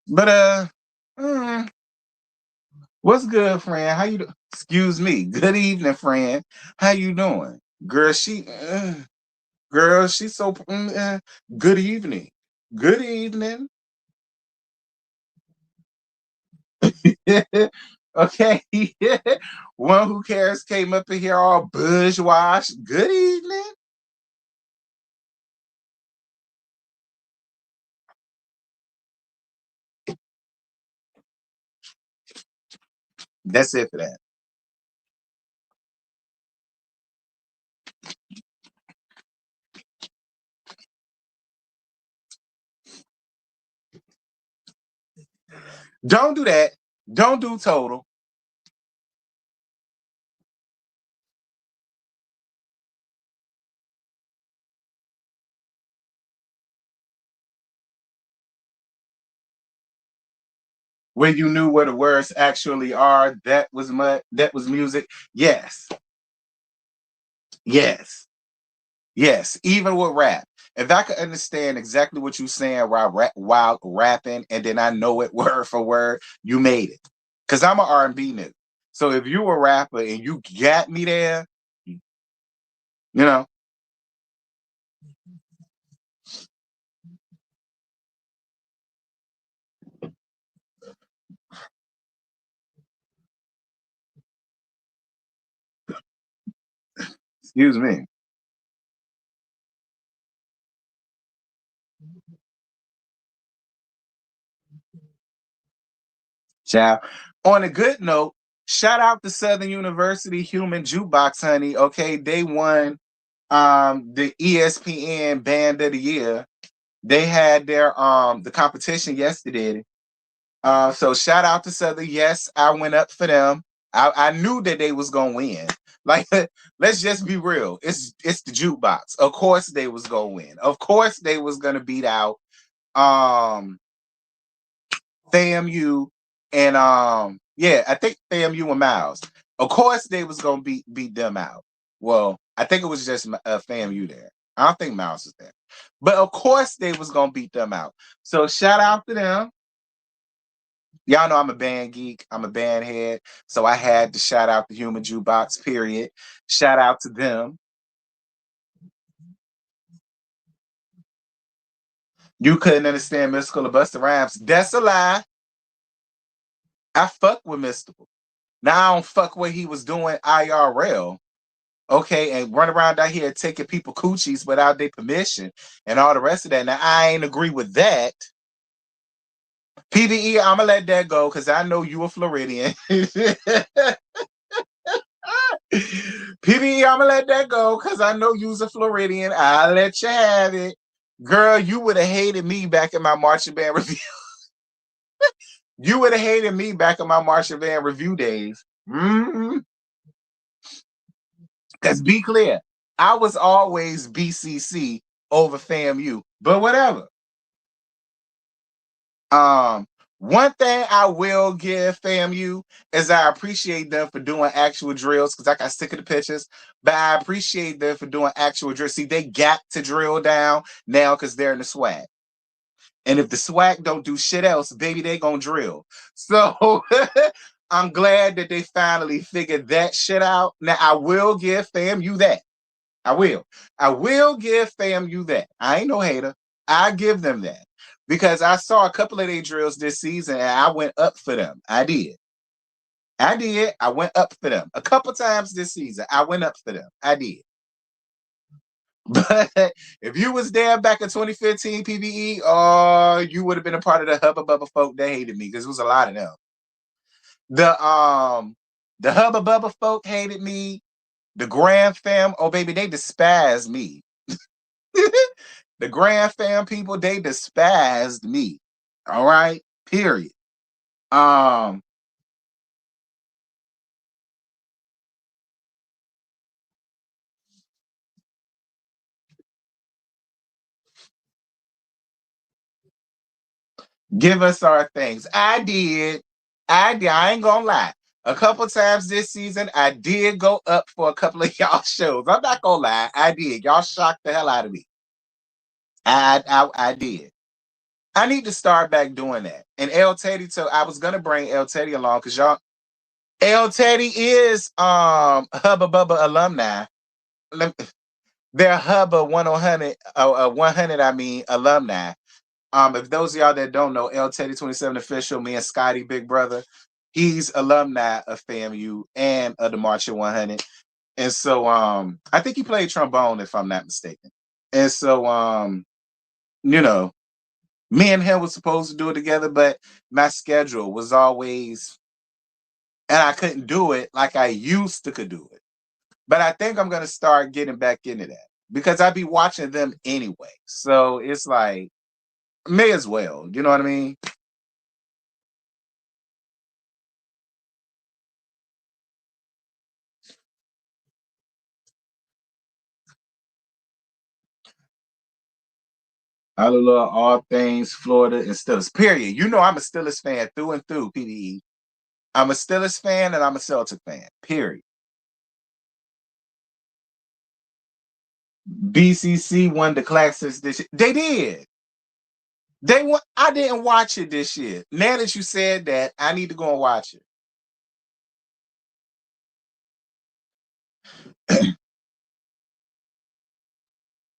but mm, what's good, friend? How you do? Excuse me. Good evening, friend. How you doing? Girl, she's so good evening. Good evening. Okay. One who cares came up in here all bourgeois. Good evening. That's it for that. Don't do that. Don't do total. When you knew what the words actually are, that was music. Yes. Yes. Yes. Even with rap. If I could understand exactly what you're saying while rapping, and then I know it word for word, you made it. Cause I'm an R&B nigga. So if you a rapper and you got me there, you know, excuse me. Ciao. On a good note, shout out to Southern University Human Jukebox, honey. Okay, they won the ESPN Band of the Year. They had their the competition yesterday. So shout out to Southern. Yes, I went up for them. I knew that they was gonna win. Like, let's just be real. It's the jukebox. Of course they was gonna win. Of course they was gonna beat out um FAMU and yeah, I think FAMU and Miles. Of course they was gonna beat them out. Well, I think it was just FAMU there. I don't think Miles was there. But of course they was gonna beat them out. So shout out to them. Y'all know I'm a band geek. I'm a band head. So I had to shout out the Human Jukebox, period. Shout out to them. You couldn't understand Mystical or Busta Rhymes. That's a lie. I fuck with Mystical. Now I don't fuck what he was doing IRL. Okay, and run around out here taking people coochies without their permission and all the rest of that. Now I ain't agree with that. PBE, I'ma let that go because I know you a Floridian. PBE, I'ma let that go because I know you's a Floridian. I'll let you have it. Girl, you would have hated me back in my marching band review. You would have hated me back in my marching band review days. Mm-hmm. Because be clear, I was always BCC over FAMU, but whatever. Um, One thing I will give FAMU is I appreciate them for doing actual drills because I got sick of the pictures, but I appreciate them for doing actual drills. See, they got to drill down now because they're in the swag. And if the swag don't do shit else, baby, they gonna drill. So I'm glad that they finally figured that shit out. Now I will give FAMU that. I will. I will give FAMU that. I ain't no hater. I give them that. because I saw a couple of their drills this season and I went up for them. I did. I did. I went up for them a couple times this season. I went up for them. I did. But if you was there back in 2015 PBE, oh, you would have been a part of the Hubba Bubba folk that hated me because it was a lot of them. The Hubba Bubba folk hated me. The Grand Fam, oh baby, they despised me. The Grand Fam people, they despised me. All right, period. Um, give us our things. I did. I did. I ain't gonna lie. A couple times this season, I did go up for a couple of y'all shows. I'm not gonna lie. I did. Y'all shocked the hell out of me. I did. I need to start back doing that. And El Teddy, so I was gonna bring El Teddy along because y'all El Teddy is Hubba Bubba alumni. They're Hubba 100 100 I mean alumni. If those of y'all that don't know, El Teddy 27 official, me and Scotty Big Brother, he's alumni of FAMU and of the Marching 100. And so I think he played trombone if I'm not mistaken. And so you know, me and him was supposed to do it together, but my schedule was always, and I couldn't do it like I used to could do it. But I think I'm gonna start getting back into that because I be watching them anyway. So it's like may as well, you know what I mean? I love all things Florida and Steelers. Period. You know I'm a Steelers fan through and through, PDE. I'm a Steelers fan and I'm a Celtic fan. Period. BCC won the classics this year. They did. They won. I didn't watch it this year. Now that you said that, I need to go and watch it.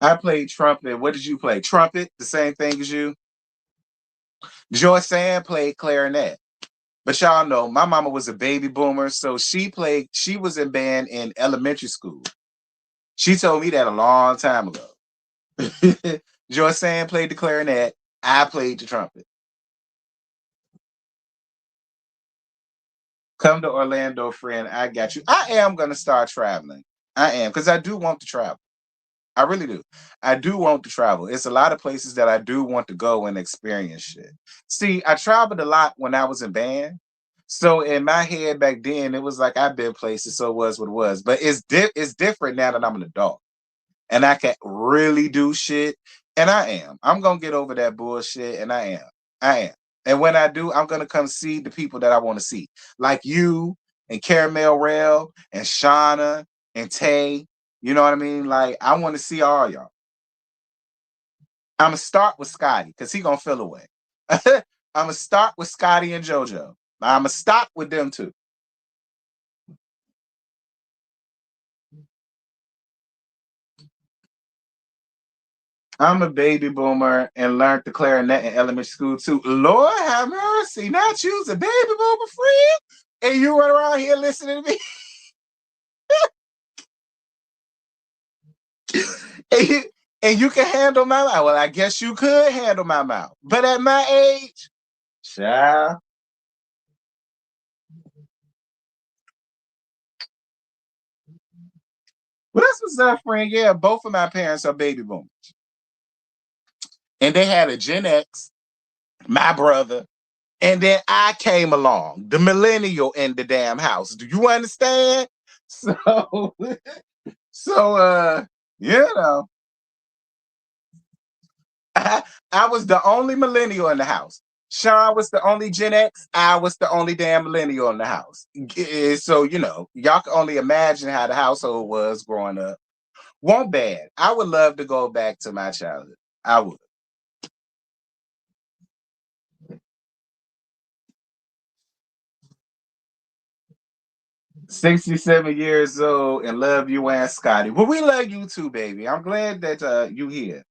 I played trumpet. What did you play? Trumpet, the same thing as you. Joy Sand played clarinet. But y'all know my mama was a baby boomer, so she was in band in elementary school. She told me that a long time ago. Joy Sand played the clarinet. I played the trumpet. Come to Orlando, friend. I got you. I am gonna start traveling. I am because I do want to travel. I really do. I do want to travel. It's a lot of places that I do want to go and experience shit. See, I traveled a lot when I was in band. So in my head back then, it was like I've been places, so it was what it was. But it's different now that I'm an adult and I can really do shit. And I am. I'm gonna get over that bullshit, and I am. I am. And when I do, I'm gonna come see the people that I want to see, like you and Caramel Rail and Shauna and Tay. You know what I mean? Like I want to see all y'all. I'm gonna start with Scotty because he gonna feel away. I'm gonna start with Scotty and JoJo. I'm gonna stop with them too. I'm a baby boomer and learned the clarinet in elementary school too. Lord have mercy, not you's a baby boomer friend, and you run around here listening to me, and you can handle my mouth. Well, I guess you could handle my mouth, but at my age, child. Well, that's what's up, friend. Yeah, both of my parents are baby boomers, and they had a Gen X, my brother, and then I came along, the millennial in the damn house. Do you understand? So, so you know, I was the only millennial in the house. Sean was the only Gen X. I was the only damn millennial in the house. So, you know, y'all can only imagine how the household was growing up. Won't bad. I would love to go back to my childhood. I would. 67 years old and love you and Scotty. Well, we love you too, baby. I'm glad that you here.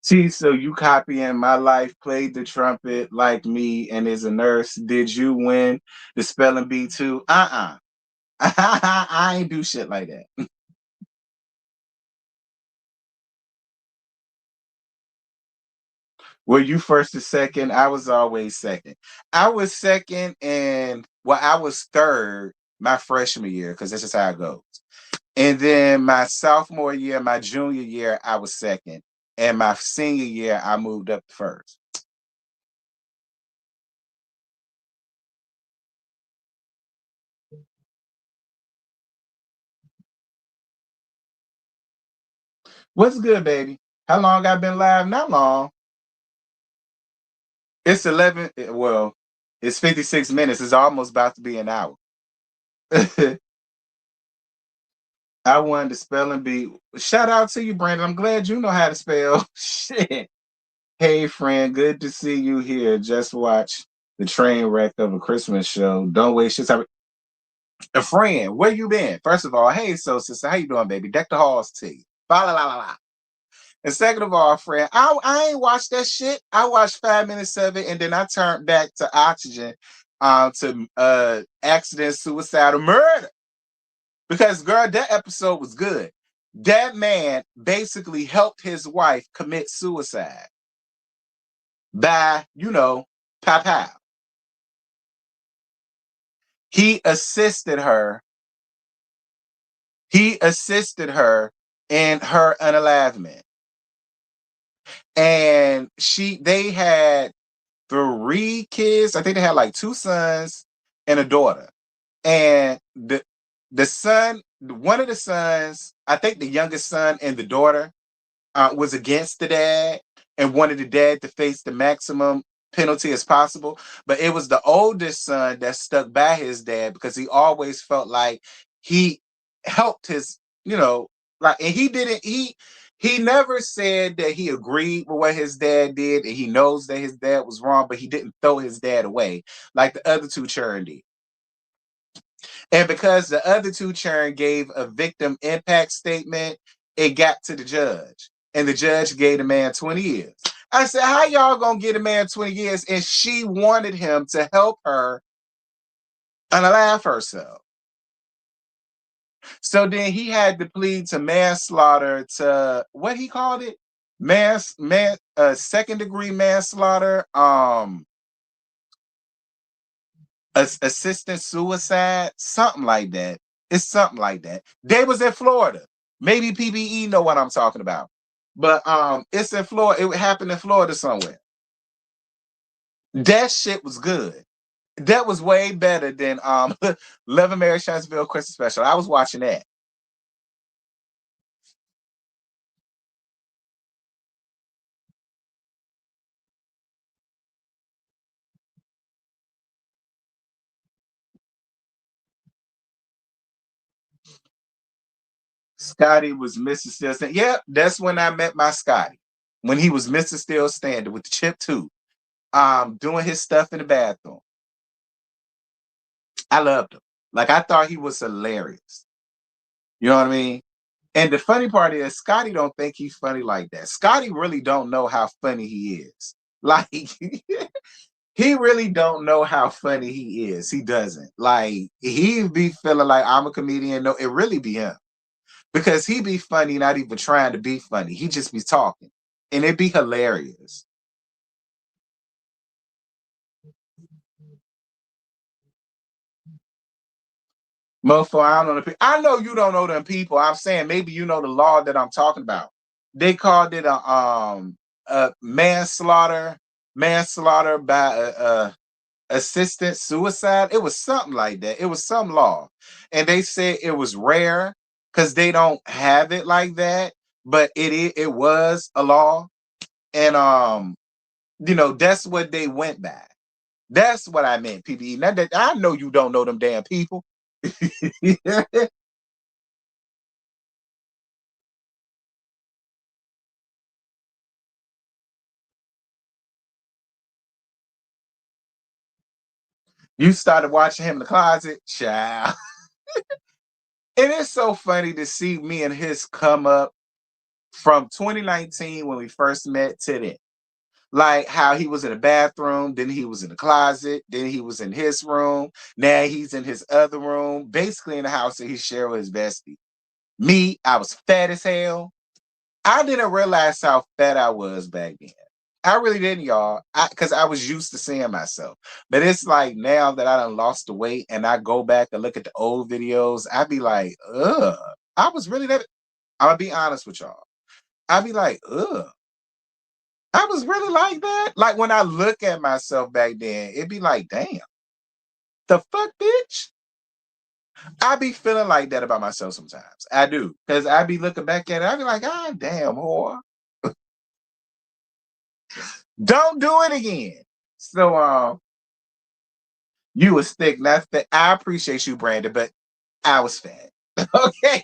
See, so you copying my life, played the trumpet like me, and is a nurse. Did you win the spelling bee too? I ain't do shit like that. Were you first or second? I was always second. I was second, and well, I was third my freshman year because that's just how it goes. And then my sophomore year, my junior year, I was second, and my senior year, I moved up first. What's good, baby? How long I been live? Not long. It's 11. Well, it's 56 minutes. It's almost about to be an hour. I wanted to spell and be. Shout out to you, Brandon. I'm glad you know how to spell. Shit. Hey, friend. Good to see you here. Just watch the train wreck of a Christmas show. Don't waste your time. A friend, where you been? First of all, hey, so sister, how you doing, baby? Deck the halls to you. Ba la la la la. And second of all, friend, I ain't watched that shit. I watched 5 minutes of it, and then I turned back to Oxygen, to accident, suicide, or murder. Because girl, that episode was good. That man basically helped his wife commit suicide by, pow pow. He assisted her. He assisted her in her unalivement. And they had 3 kids. I think they had like 2 sons and a daughter. And the son, one of the sons, I think the youngest son and the daughter, was against the dad and wanted the dad to face the maximum penalty as possible. But it was the oldest son that stuck by his dad because he always felt like he helped his, like, and he didn't, he never said that he agreed with what his dad did, and he knows that his dad was wrong, but he didn't throw his dad away like the other two children did. And because the other two children gave a victim impact statement, it got to the judge. And the judge gave the man 20 years. I said, how y'all gonna get a man 20 years? And she wanted him to help her unalive herself. So then he had to plead to manslaughter, to what he called it? Second degree manslaughter, assistant suicide, something like that. It's something like that. They was in Florida. Maybe PBE know what I'm talking about. But it's in Florida. It happened in Florida somewhere. That shit was good. That was way better than Love and Mary Shansville Christmas special. I was watching that. Scotty was Mr. Still Standing. Yep, that's when I met my Scotty. When he was Mr. Still Standing with the chip too. Doing his stuff in the bathroom. I loved him. Like, I thought he was hilarious. You know what I mean? And the funny part is Scotty don't think he's funny like that. Scotty really don't know how funny he is. Like, he really don't know how funny he is. He doesn't. Like, he be feeling like I'm a comedian. No, it really be him. Because he be funny, not even trying to be funny. He just be talking. And it be hilarious. Motherfucker, I don't know the people. I know you don't know them people. I'm saying maybe you know the law that I'm talking about. They called it a manslaughter by a assistant suicide. It was something like that. It was some law, and they said it was rare because they don't have it like that. But it was a law, and that's what they went by. That's what I meant, PBE. Now that I know you don't know them damn people. You started watching him in the closet, child. It is so funny to see me and his come up from 2019 when we first met to then. Like how he was in the bathroom, then he was in the closet, then he was in his room, now he's in his other room, basically in the house that he shared with his bestie. Me, I was fat as hell. I didn't realize how fat I was back then. I really didn't, y'all. Because I was used to seeing myself. But it's like now that I done lost the weight and I go back and look at the old videos, I be like, ugh. I was really that. I'm gonna be honest with y'all. I be like, ugh. I was really like that. Like when I look at myself back then, it'd be like, damn, the fuck, bitch. I be feeling like that about myself sometimes. I do. Because I be looking back at it, I be like, God damn, whore. Don't do it again. So you was thick, not fat. I appreciate you, Brandon, but I was fat. Okay.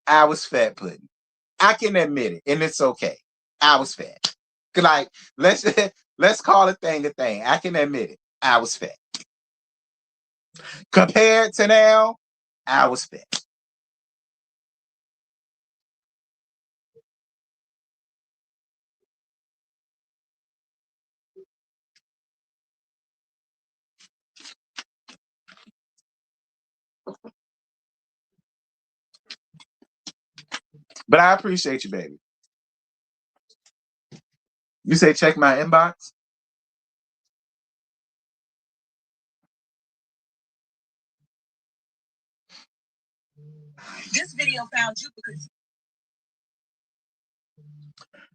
I was fat pudding. I can admit it, and it's okay. I was fat. Like, let's let's call a thing a thing. I can admit it. I was fat. Compared to now, I was fat. But I appreciate you, baby. You say check my inbox? This video found you because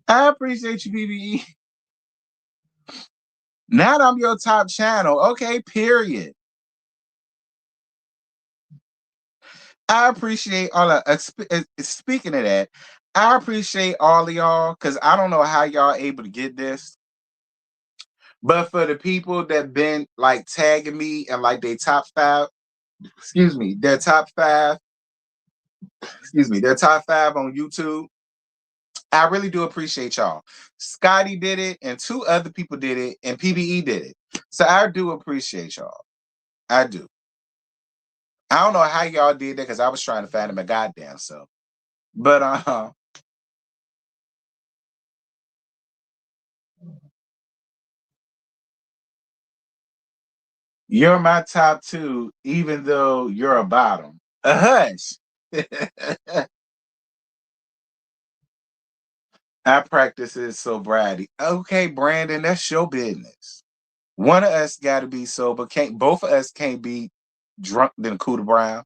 I appreciate you, BBE. Now that I'm your top channel. Okay, period. I appreciate all of speaking of that, I appreciate all of y'all because I don't know how y'all able to get this. But for the people that been like tagging me and like they top five, their top five, their top five on YouTube. I really do appreciate y'all. Scotty did it, and two other people did it, and PBE did it. So I do appreciate y'all. I do. I don't know how y'all did that because I was trying to find him a goddamn self. But you're my top two, even though you're a bottom. A hush. I practice it sobriety. Okay, Brandon, that's your business. One of us got to be sober. Can't both of us can't be drunk than Cooter Brown.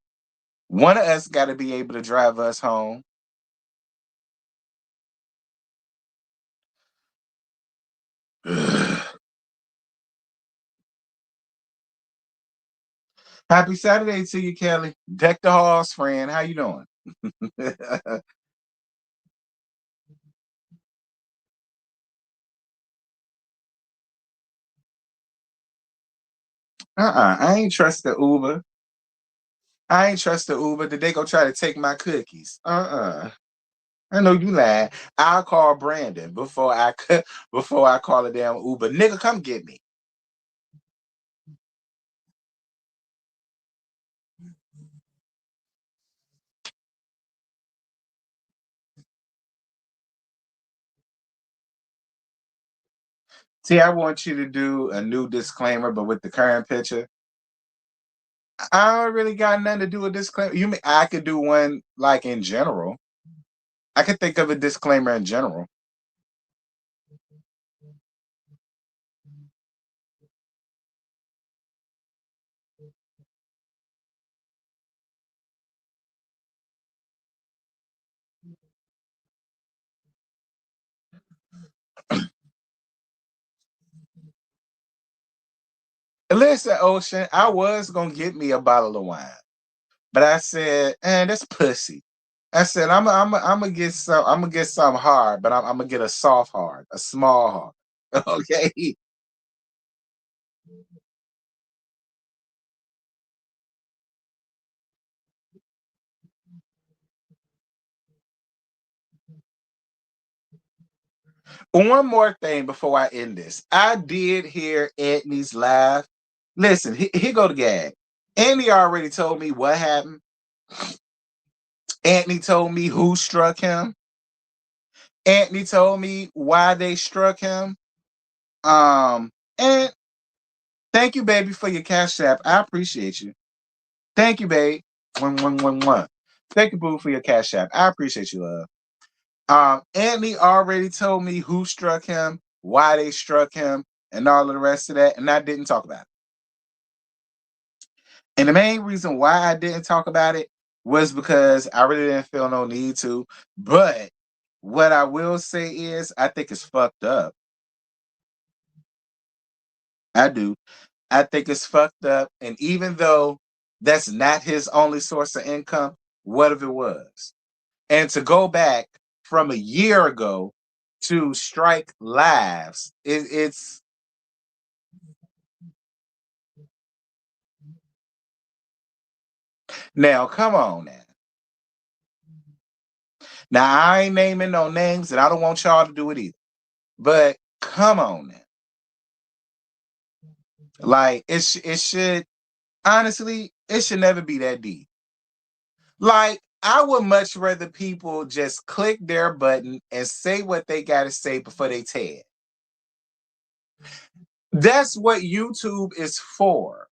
One of us got to be able to drive us home. Happy Saturday to you, Kelly. Deck the halls, friend. How you doing? I ain't trust the Uber. I ain't trust the Uber. Did they go try to take my cookies? I know you lying. I'll call Brandon before I call a damn Uber. Nigga, come get me. See, I want you to do a new disclaimer, but with the current picture. I don't really got nothing to do with disclaimer. You mean I could do one like in general? I could think of a disclaimer in general. Listen, Ocean, I was gonna get me a bottle of wine, but I said, that's pussy. I said, I'm gonna get some. I'm gonna get some hard, but I'm gonna get a soft hard, a small hard. Okay. One more thing before I end this. I did hear Edney's laugh. Listen, here go the gag. Andy already told me what happened. Anthony told me who struck him. Anthony told me why they struck him. And thank you, baby, for your cash app. I appreciate you. Thank you, babe. One. Thank you, boo, for your cash app. I appreciate you, love. Anthony already told me who struck him, why they struck him, and all of the rest of that, and I didn't talk about it. And the main reason why I didn't talk about it was because I really didn't feel no need to. But what I will say is, I think it's fucked up. I do. I think it's fucked up. And even though that's not his only source of income, what if it was? And to go back from a year ago to strike lives, it's now come on now. Now I ain't naming no names, and I don't want y'all to do it either. But come on now. Like it should honestly, it should never be that deep. Like I would much rather people just click their button and say what they gotta say before they tag. That's what YouTube is for.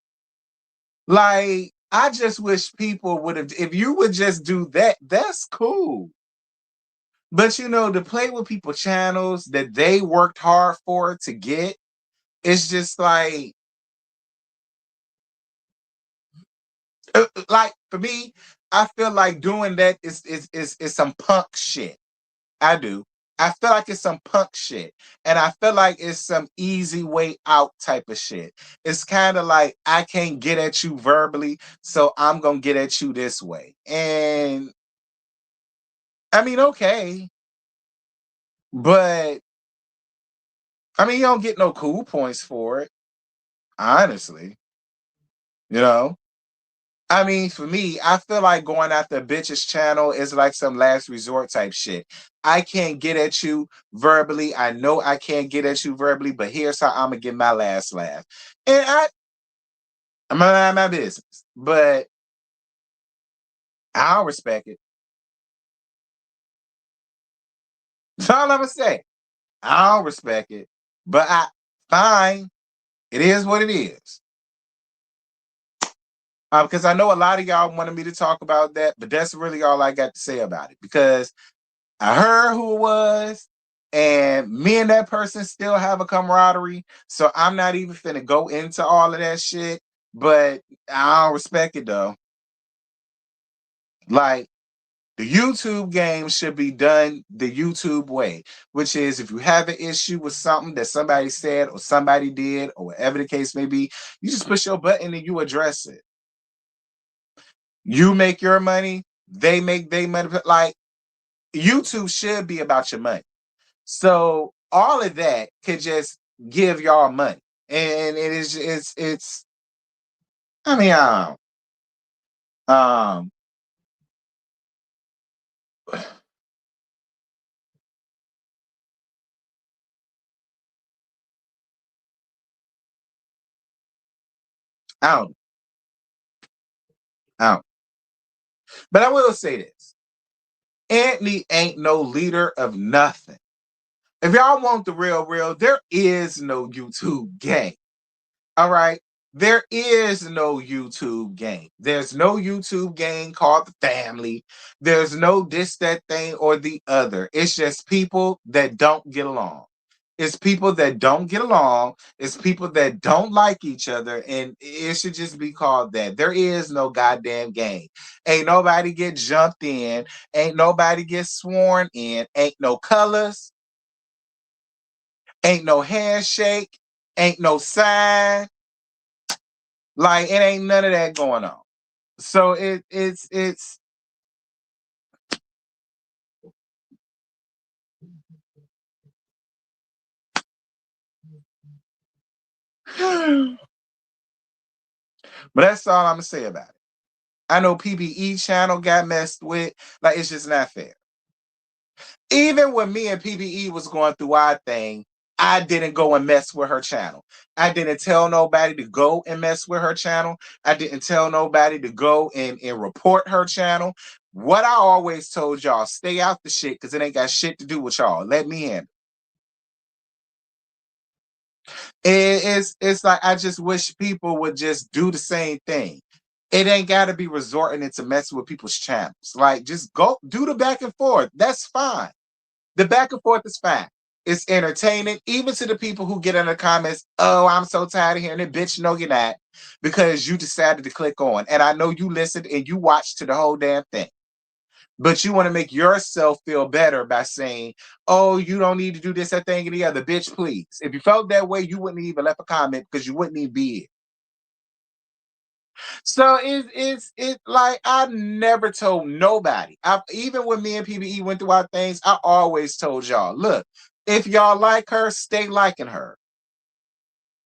Like, I just wish people would have, if you would just do that, that's cool. But you know, to play with people's channels that they worked hard for to get, it's just like for me, I feel like doing that is some punk shit. I do. I feel like it's some punk shit. And I feel like it's some easy way out type of shit. It's kind of like I can't get at you verbally, so I'm gonna get at you this way. And I mean, okay, but I mean, you don't get no cool points for it, honestly. You know? I mean, for me, I feel like going after a bitch's channel is like some last resort type shit. I can't get at you verbally. I know I can't get at you verbally, but here's how I'm gonna get my last laugh. And I'm gonna mind my business. But I'll respect it. That's all I'm gonna say. I'll respect it. But fine. It is what it is. Because I know a lot of y'all wanted me to talk about that, but that's really all I got to say about it. Because I heard who it was, and me and that person still have a camaraderie. So I'm not even finna go into all of that shit. But I don't respect it though. Like the YouTube game should be done the YouTube way, which is if you have an issue with something that somebody said or somebody did or whatever the case may be, you just push your button and you address it. You make your money, they make their money. Like YouTube should be about your money. So all of that could just give y'all money. And it is it's I mean um I don't I don't. But I will say this. Anthony ain't no leader of nothing. If y'all want the real, there is no YouTube game. All right. There is no YouTube game. There's no YouTube game called The Family. There's no this, that thing, or the other. It's just people that don't get along. It's people that don't get along. It's people that don't like each other. And it should just be called that. There is no goddamn game. Ain't nobody get jumped in. Ain't nobody get sworn in. Ain't no colors. Ain't no handshake. Ain't no sign. Like it ain't none of that going on. So it's but that's all I'm gonna say about it. I know PBE channel got messed with. Like it's just not fair. Even when me and PBE was going through our thing, I didn't go and mess with her channel. I didn't tell nobody to go and mess with her channel. I didn't tell nobody to go and report her channel. What I always told y'all, stay out the shit because it ain't got shit to do with y'all. Let me in. It's like I just wish people would just do the same thing. It ain't got to be resorting into messing with people's channels. Like, just go do the back and forth. That's fine. The back and forth is fine. It's entertaining, even to the people who get in the comments. Oh, I'm so tired of hearing it, bitch. No, you're not, because you decided to click on. And I know you listened and you watched to the whole damn thing. But you want to make yourself feel better by saying, oh, you don't need to do this, that thing, and the other. Bitch, please. If you felt that way, you wouldn't even left a comment because you wouldn't even be it. So it's like I never told nobody. Even when me and PBE went through our things, I always told y'all, look, if y'all like her, stay liking her.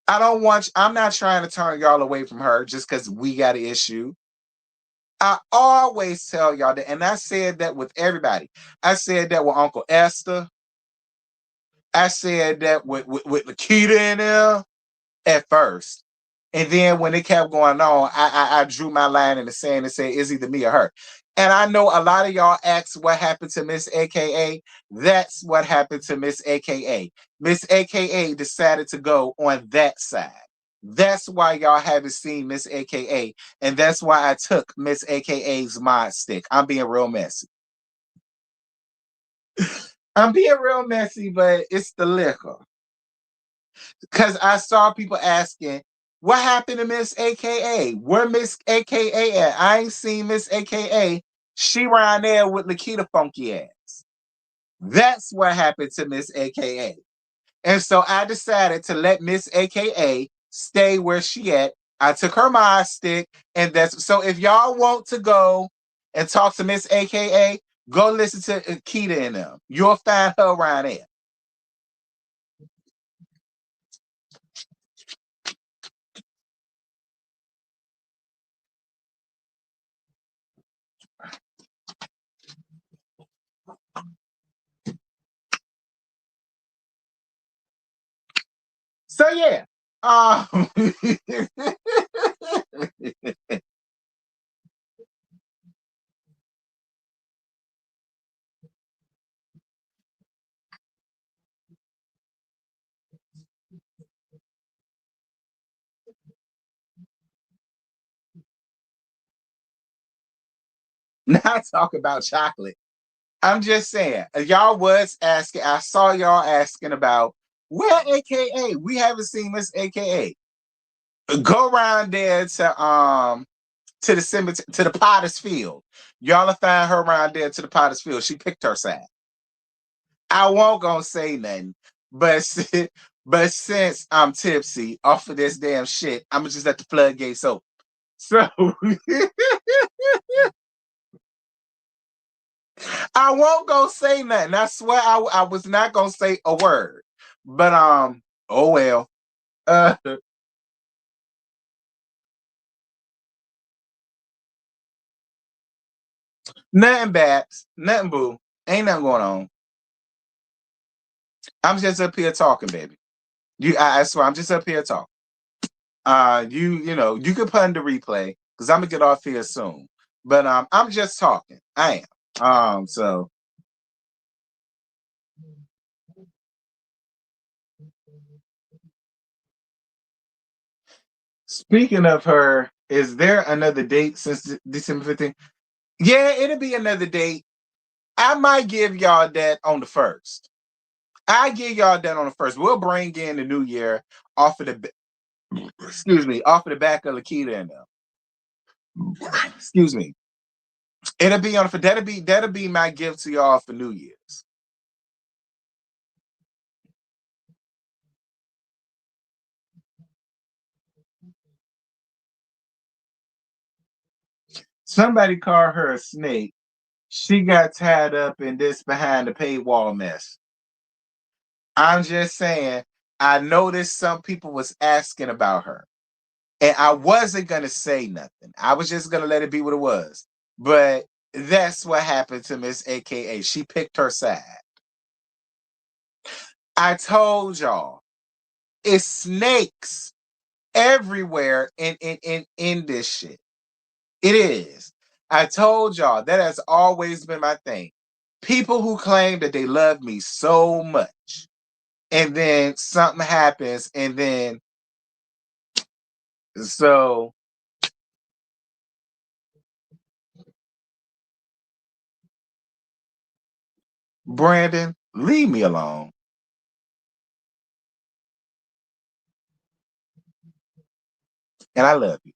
I'm not trying to turn y'all away from her just because we got an issue. I always tell y'all that, and I said that with everybody. I said that with Uncle Esther. I said that with Lakita in there at first. And then when it kept going on, I drew my line in the sand and said, it's either me or her. And I know a lot of y'all asked what happened to Miss AKA. That's what happened to Miss AKA. Miss AKA decided to go on that side. That's why y'all haven't seen Miss AKA. And that's why I took Miss AKA's mod stick. I'm being real messy. I'm being real messy, but it's the liquor. Because I saw people asking, what happened to Miss AKA? Where Miss AKA at? I ain't seen Miss AKA. She around there with Lakita funky ass. That's what happened to Miss AKA. And so I decided to let Miss AKA stay where she at. I took her mod stick, and that's so if y'all want to go and talk to Miss AKA, go listen to Akita and them. You'll find her around there. So yeah. Not talk about chocolate. I'm just saying, y'all was asking. I saw y'all asking about where AKA. We haven't seen Miss AKA. Go around there to the cemetery, to the Potter's Field. Y'all will find her around there to the Potter's Field. She picked her side. I won't gonna say nothing, but but since I'm tipsy off of this damn shit, I'm gonna just let the floodgates open. So I won't go say nothing. I swear I was not gonna say a word. But oh well. Uh Nothing bad. Nothing boo. Ain't nothing going on. I'm just up here talking, baby. I swear I'm just up here talking. You know, you can put in the replay because I'm gonna get off here soon. But I'm just talking. I am. So speaking of her, is there another date since December 15th? Yeah, it'll be another date. I might give y'all that on the first. I give y'all that on the first. We'll bring in the new year off of the excuse me, off of the back of Lakita and them. Excuse me. It'll be on for that'll be my gift to y'all for New Year's. Somebody called her a snake. She got tied up in this behind the paywall mess. I'm just saying, I noticed some people was asking about her. And I wasn't gonna say nothing. I was just gonna let it be what it was. But that's what happened to Miss AKA. She picked her side. I told y'all, it's snakes everywhere in this shit. It is. I told y'all that has always been my thing. People who claim that they love me so much, and then something happens, and then so Brandon, leave me alone. And I love you.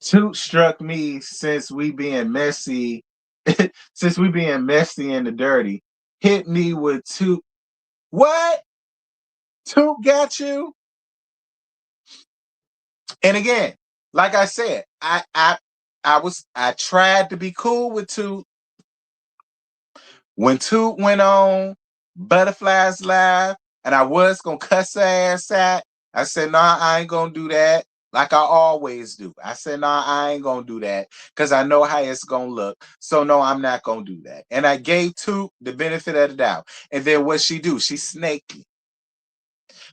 Toot struck me since we being messy, since we being messy and the dirty. Hit me with Toot. What? Toot got you? And again, like I said, I tried to be cool with Toot. When Toot went on Butterflies Live, and I was gonna cuss her ass out, I said, nah, I ain't gonna do that. Like I always do. I said, nah, I ain't gonna do that because I know how it's gonna look. So no, I'm not gonna do that. And I gave Toot the benefit of the doubt. And then what she do? She snaked me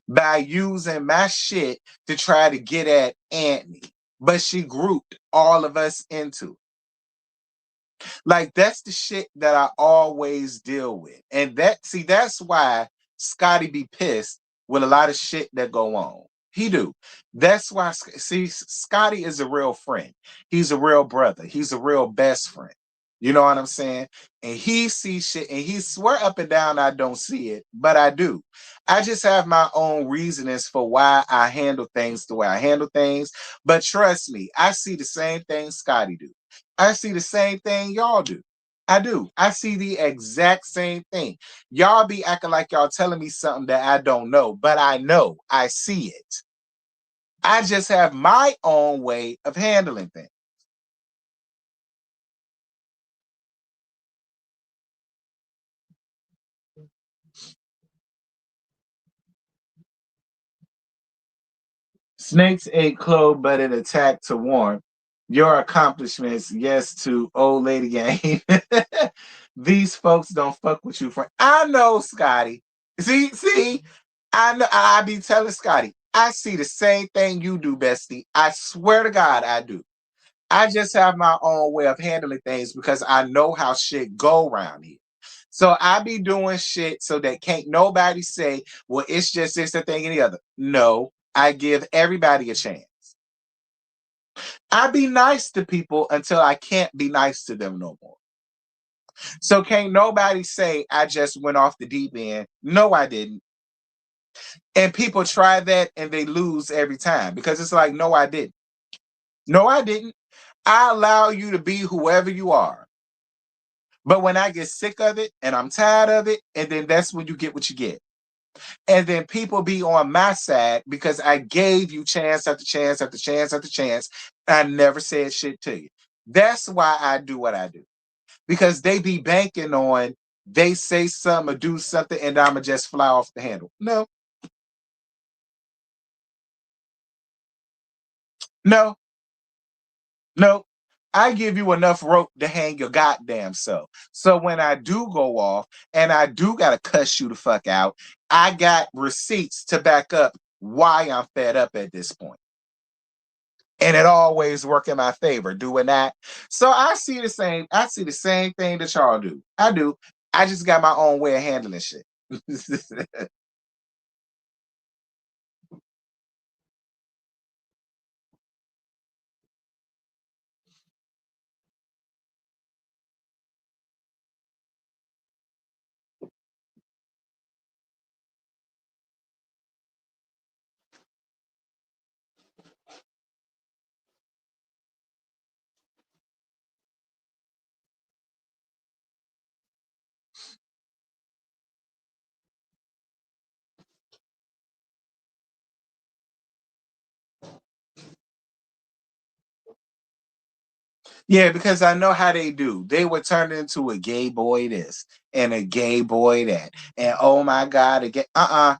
by using my shit to try to get at Anthony. But she grouped all of us into it. Like that's the shit that I always deal with. And that's why Scotty be pissed with a lot of shit that go on. He do. That's why Scotty is a real friend. He's a real brother. He's a real best friend. You know what I'm saying? And he sees shit and he swear up and down I don't see it, but I do. I just have my own reasonings for why I handle things the way I handle things. But trust me, I see the same thing Scotty do. I see the same thing y'all do. I do. I see the exact same thing. Y'all be acting like y'all telling me something that I don't know, but I know. I see it. I just have my own way of handling things. Snakes ate clove, but it attacked to warm. Your accomplishments, yes, to old lady game. These folks don't fuck with you, friend. I know, Scotty. See, I know. I be telling Scotty, I see the same thing you do, bestie. I swear to God, I do. I just have my own way of handling things because I know how shit go around here. So I be doing shit so that can't nobody say, well, it's just this, the thing, and the other. No, I give everybody a chance. I be nice to people until I can't be nice to them no more. So can't nobody say I just went off the deep end. No, I didn't. And people try that and they lose every time because it's like, no, I didn't. No, I didn't. I allow you to be whoever you are. But when I get sick of it and I'm tired of it, and then that's when you get what you get. And then people be on my side because I gave you chance after chance after chance after chance. I never said shit to you. That's why I do what I do. Because they be banking on they say something or do something and I'ma just fly off the handle. No, no, no. I give you enough rope to hang your goddamn self. So when I do go off and I do gotta cuss you the fuck out, I got receipts to back up why I'm fed up at this point. And it always work in my favor doing that. So I see the same thing that y'all do. I do. I just got my own way of handling shit. Yeah, because I know how they do. They would turn into a gay boy this and a gay boy that. And oh my God, again,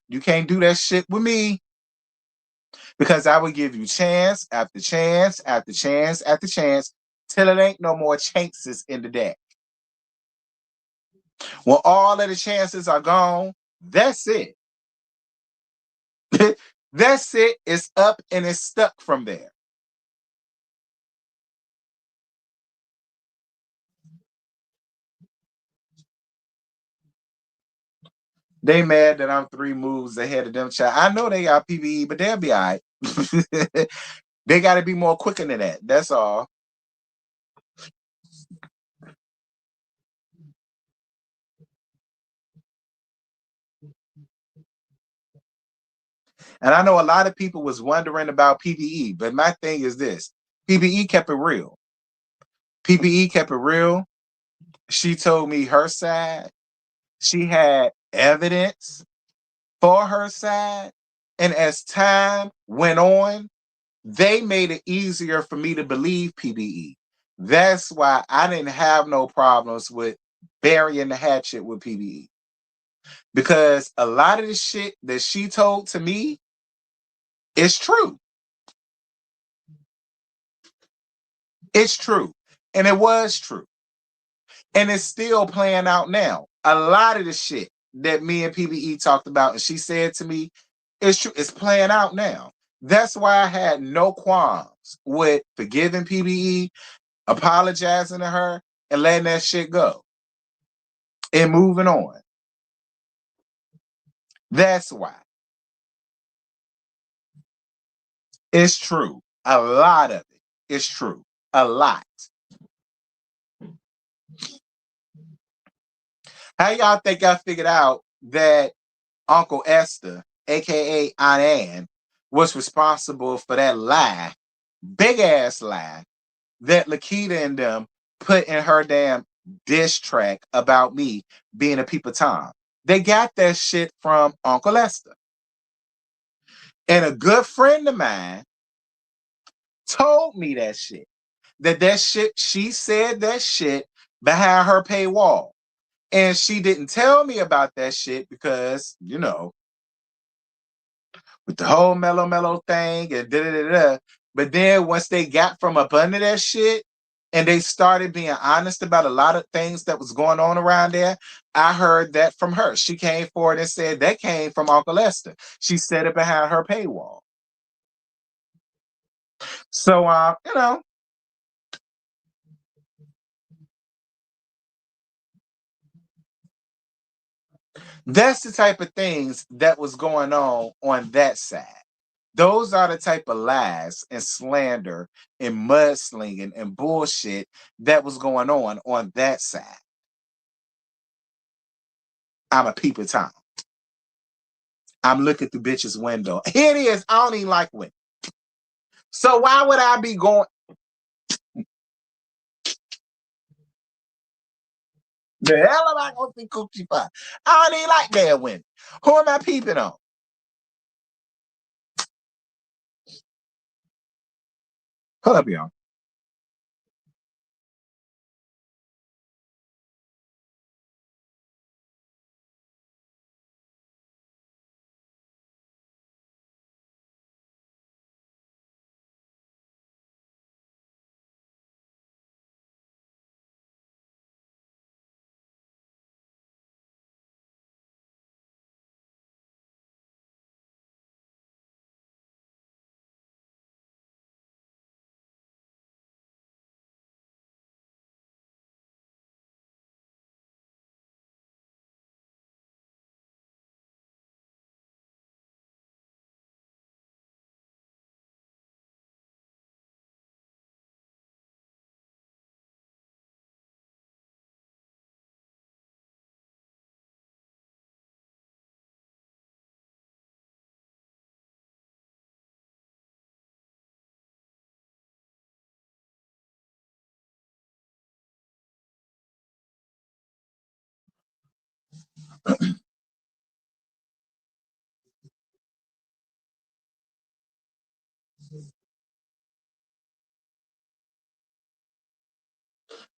you can't do that shit with me. Because I would give you chance after chance after chance after chance till it ain't no more chances in the deck. When all of the chances are gone, that's it. That's it. It's up and it's stuck from there. They mad that I'm 3 moves ahead of them, child. I know they got PVE, but they'll be all right. They got to be more quicker than that. That's all. And I know a lot of people was wondering about PVE, but my thing is this: PVE kept it real. PVE kept it real. She told me her side. She had evidence for her side. And as time went on, they made it easier for me to believe PVE. That's why I didn't have no problems with burying the hatchet with PVE. Because a lot of the shit that she told to me is true. It's true. And it was true. And it's still playing out now. A lot of the shit that me and PVE talked about and she said to me, it's true. It's playing out now. That's why I had no qualms with forgiving PVE, apologizing to her, and letting that shit go and moving on. That's why. It's true. A lot of it is true. A lot. How y'all think I figured out that Uncle Esther, aka Aunt Ann, was responsible for that lie, big ass lie, that Lakita and them put in her damn diss track about me being a peep of Tom? They got that shit from Uncle Esther. And a good friend of mine told me that shit. That shit, she said that shit behind her paywall. And she didn't tell me about that shit because, with the whole mellow thing and da da da da. But then once they got from up under that shit and they started being honest about a lot of things that was going on around there, I heard that from her. She came forward and said that came from Uncle Esther. She said it behind her paywall. So, that's the type of things that was going on that side. Those are the type of lies and slander and mudslinging and bullshit that was going on that side. I'm a peep of time. I'm looking through bitches' window. Here it is. I don't even like women. So why would I be going? The hell am I going to see coochie pie? I don't even like bad women. Who am I peeping on? Hold up, y'all.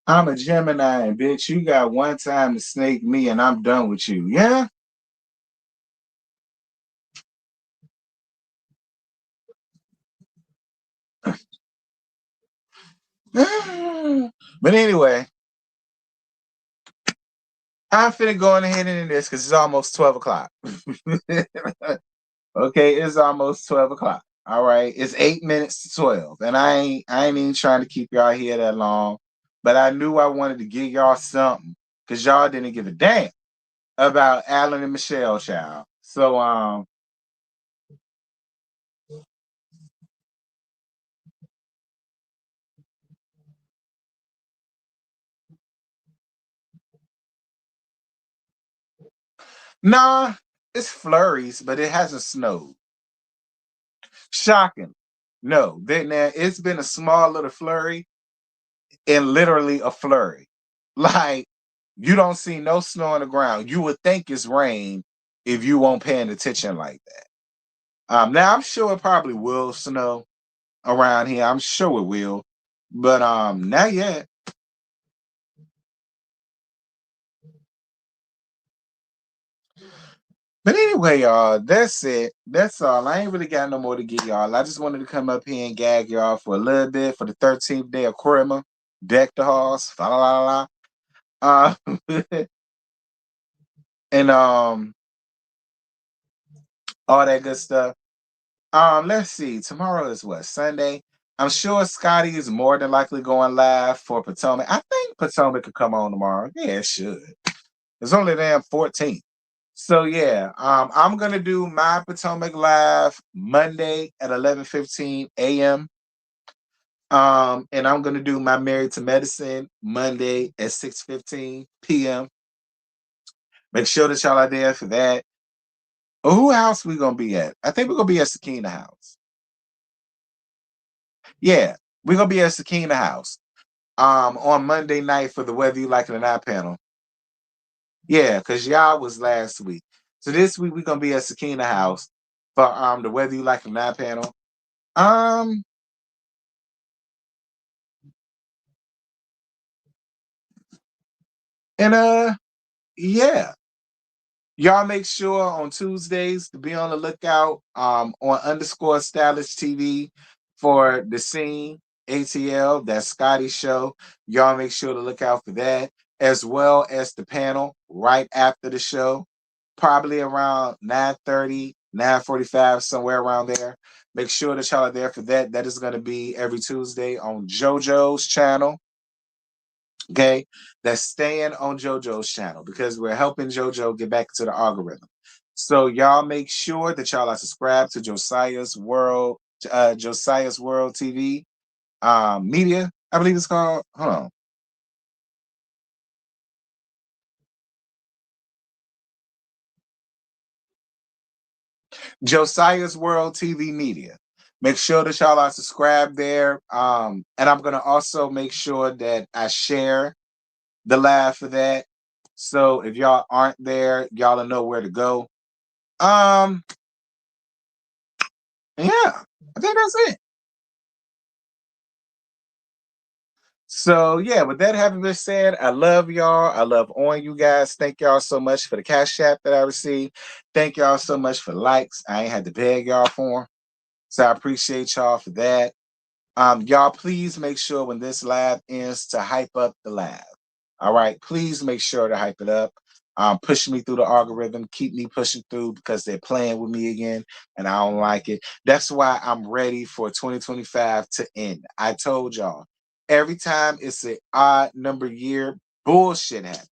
I'm a Gemini, and bitch, you got one time to snake me, and I'm done with you. Yeah. But anyway, I'm finna go on ahead and end this because it's almost 12 o'clock. Okay, it's almost 12 o'clock. All right. It's 8 minutes to 12. And I ain't even trying to keep y'all here that long. But I knew I wanted to give y'all something because y'all didn't give a damn about Alan and Michelle, child. So nah, it's flurries, but it hasn't snowed. Shocking. No, then it's been a small little flurry and literally a flurry. Like you don't see no snow on the ground. You would think it's rain if you won't paying attention like that. Now I'm sure it probably will snow around here. I'm sure it will, but not yet. But anyway, y'all, that's it. That's all. I ain't really got no more to get y'all. I just wanted to come up here and gag y'all for a little bit for the 13th day of Christmas. Deck the halls, la la la la. And all that good stuff. Let's see. Tomorrow is what? Sunday. I'm sure Scotty is more than likely going live for Potomac. I think Potomac could come on tomorrow. Yeah, it should. It's only damn 14th. So yeah, I'm gonna do my Potomac live Monday at 11:15 a.m. And I'm gonna do my Married to Medicine Monday at 6:15 p.m. Make sure that y'all are there for that. Who house we gonna be at? I think we're gonna be at Sakina house. Yeah, we're gonna be at Sakina house. On Monday night for the Whether You Like It or Not panel. Yeah, because y'all was last week. So this week we're gonna be at Sakina house for the Whether You Like It or Not panel. Um and yeah. Y'all make sure on Tuesdays to be on the lookout on underscore stylish TV for the scene ATL, that Scotty show. Y'all make sure to look out for that, as well as the panel right after the show, probably around 9:30, 9:45, somewhere around there. Make sure that y'all are there for that. That is going to be every Tuesday on JoJo's channel. Okay, that's staying on JoJo's channel because we're helping JoJo get back to the algorithm. So y'all make sure that y'all are subscribed to Josiah's World TV media, I believe it's called. Hold on. Josiah's World TV media. Make sure that y'all are subscribed there. And I'm gonna also make sure that I share the live for that. So if y'all aren't there, y'all will know where to go. Um, yeah, I think that's it. So yeah, with that having been said, I love y'all. I love on you guys. Thank y'all so much for the cash app that I received. Thank y'all so much for likes. I ain't had to beg y'all for 'em. So I appreciate y'all for that. Y'all please make sure when this live ends to hype up the live. All right, please make sure to hype it up. Push me through the algorithm, keep me pushing through because they're playing with me again, and I don't like it. That's why I'm ready for 2025 to end. I told y'all, every time it's an odd number year, bullshit happens.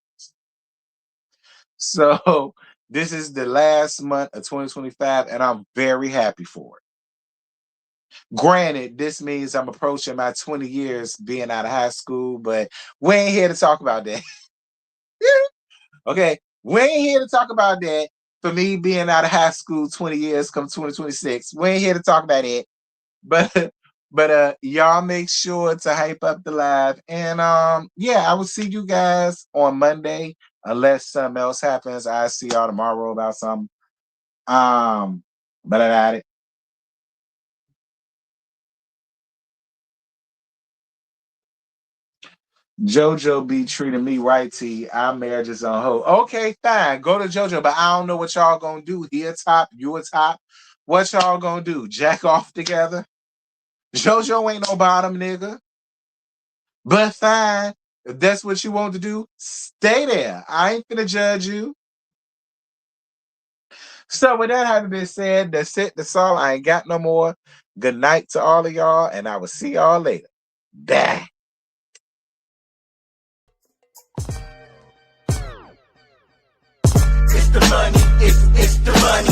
So this is the last month of 2025, and I'm very happy for it. Granted, this means I'm approaching my 20 years being out of high school, but we ain't here to talk about that. Okay, we ain't here to talk about that. For me being out of high school 20 years come 2026, we ain't here to talk about it. But y'all make sure to hype up the live. And yeah, I will see you guys on Monday unless something else happens. I see y'all tomorrow about something. But I got it. JoJo be treating me right, T. Our marriage is on hold. Okay, fine. Go to JoJo, but I don't know what y'all gonna do. He a top, you a top. What y'all gonna do? Jack off together? JoJo ain't no bottom nigga. But fine. If that's what you want to do, stay there. I ain't gonna judge you. So with that having been said, that's it. That's all. I ain't got no more. Good night to all of y'all, and I will see y'all later. Bye. it's the money, it's the money.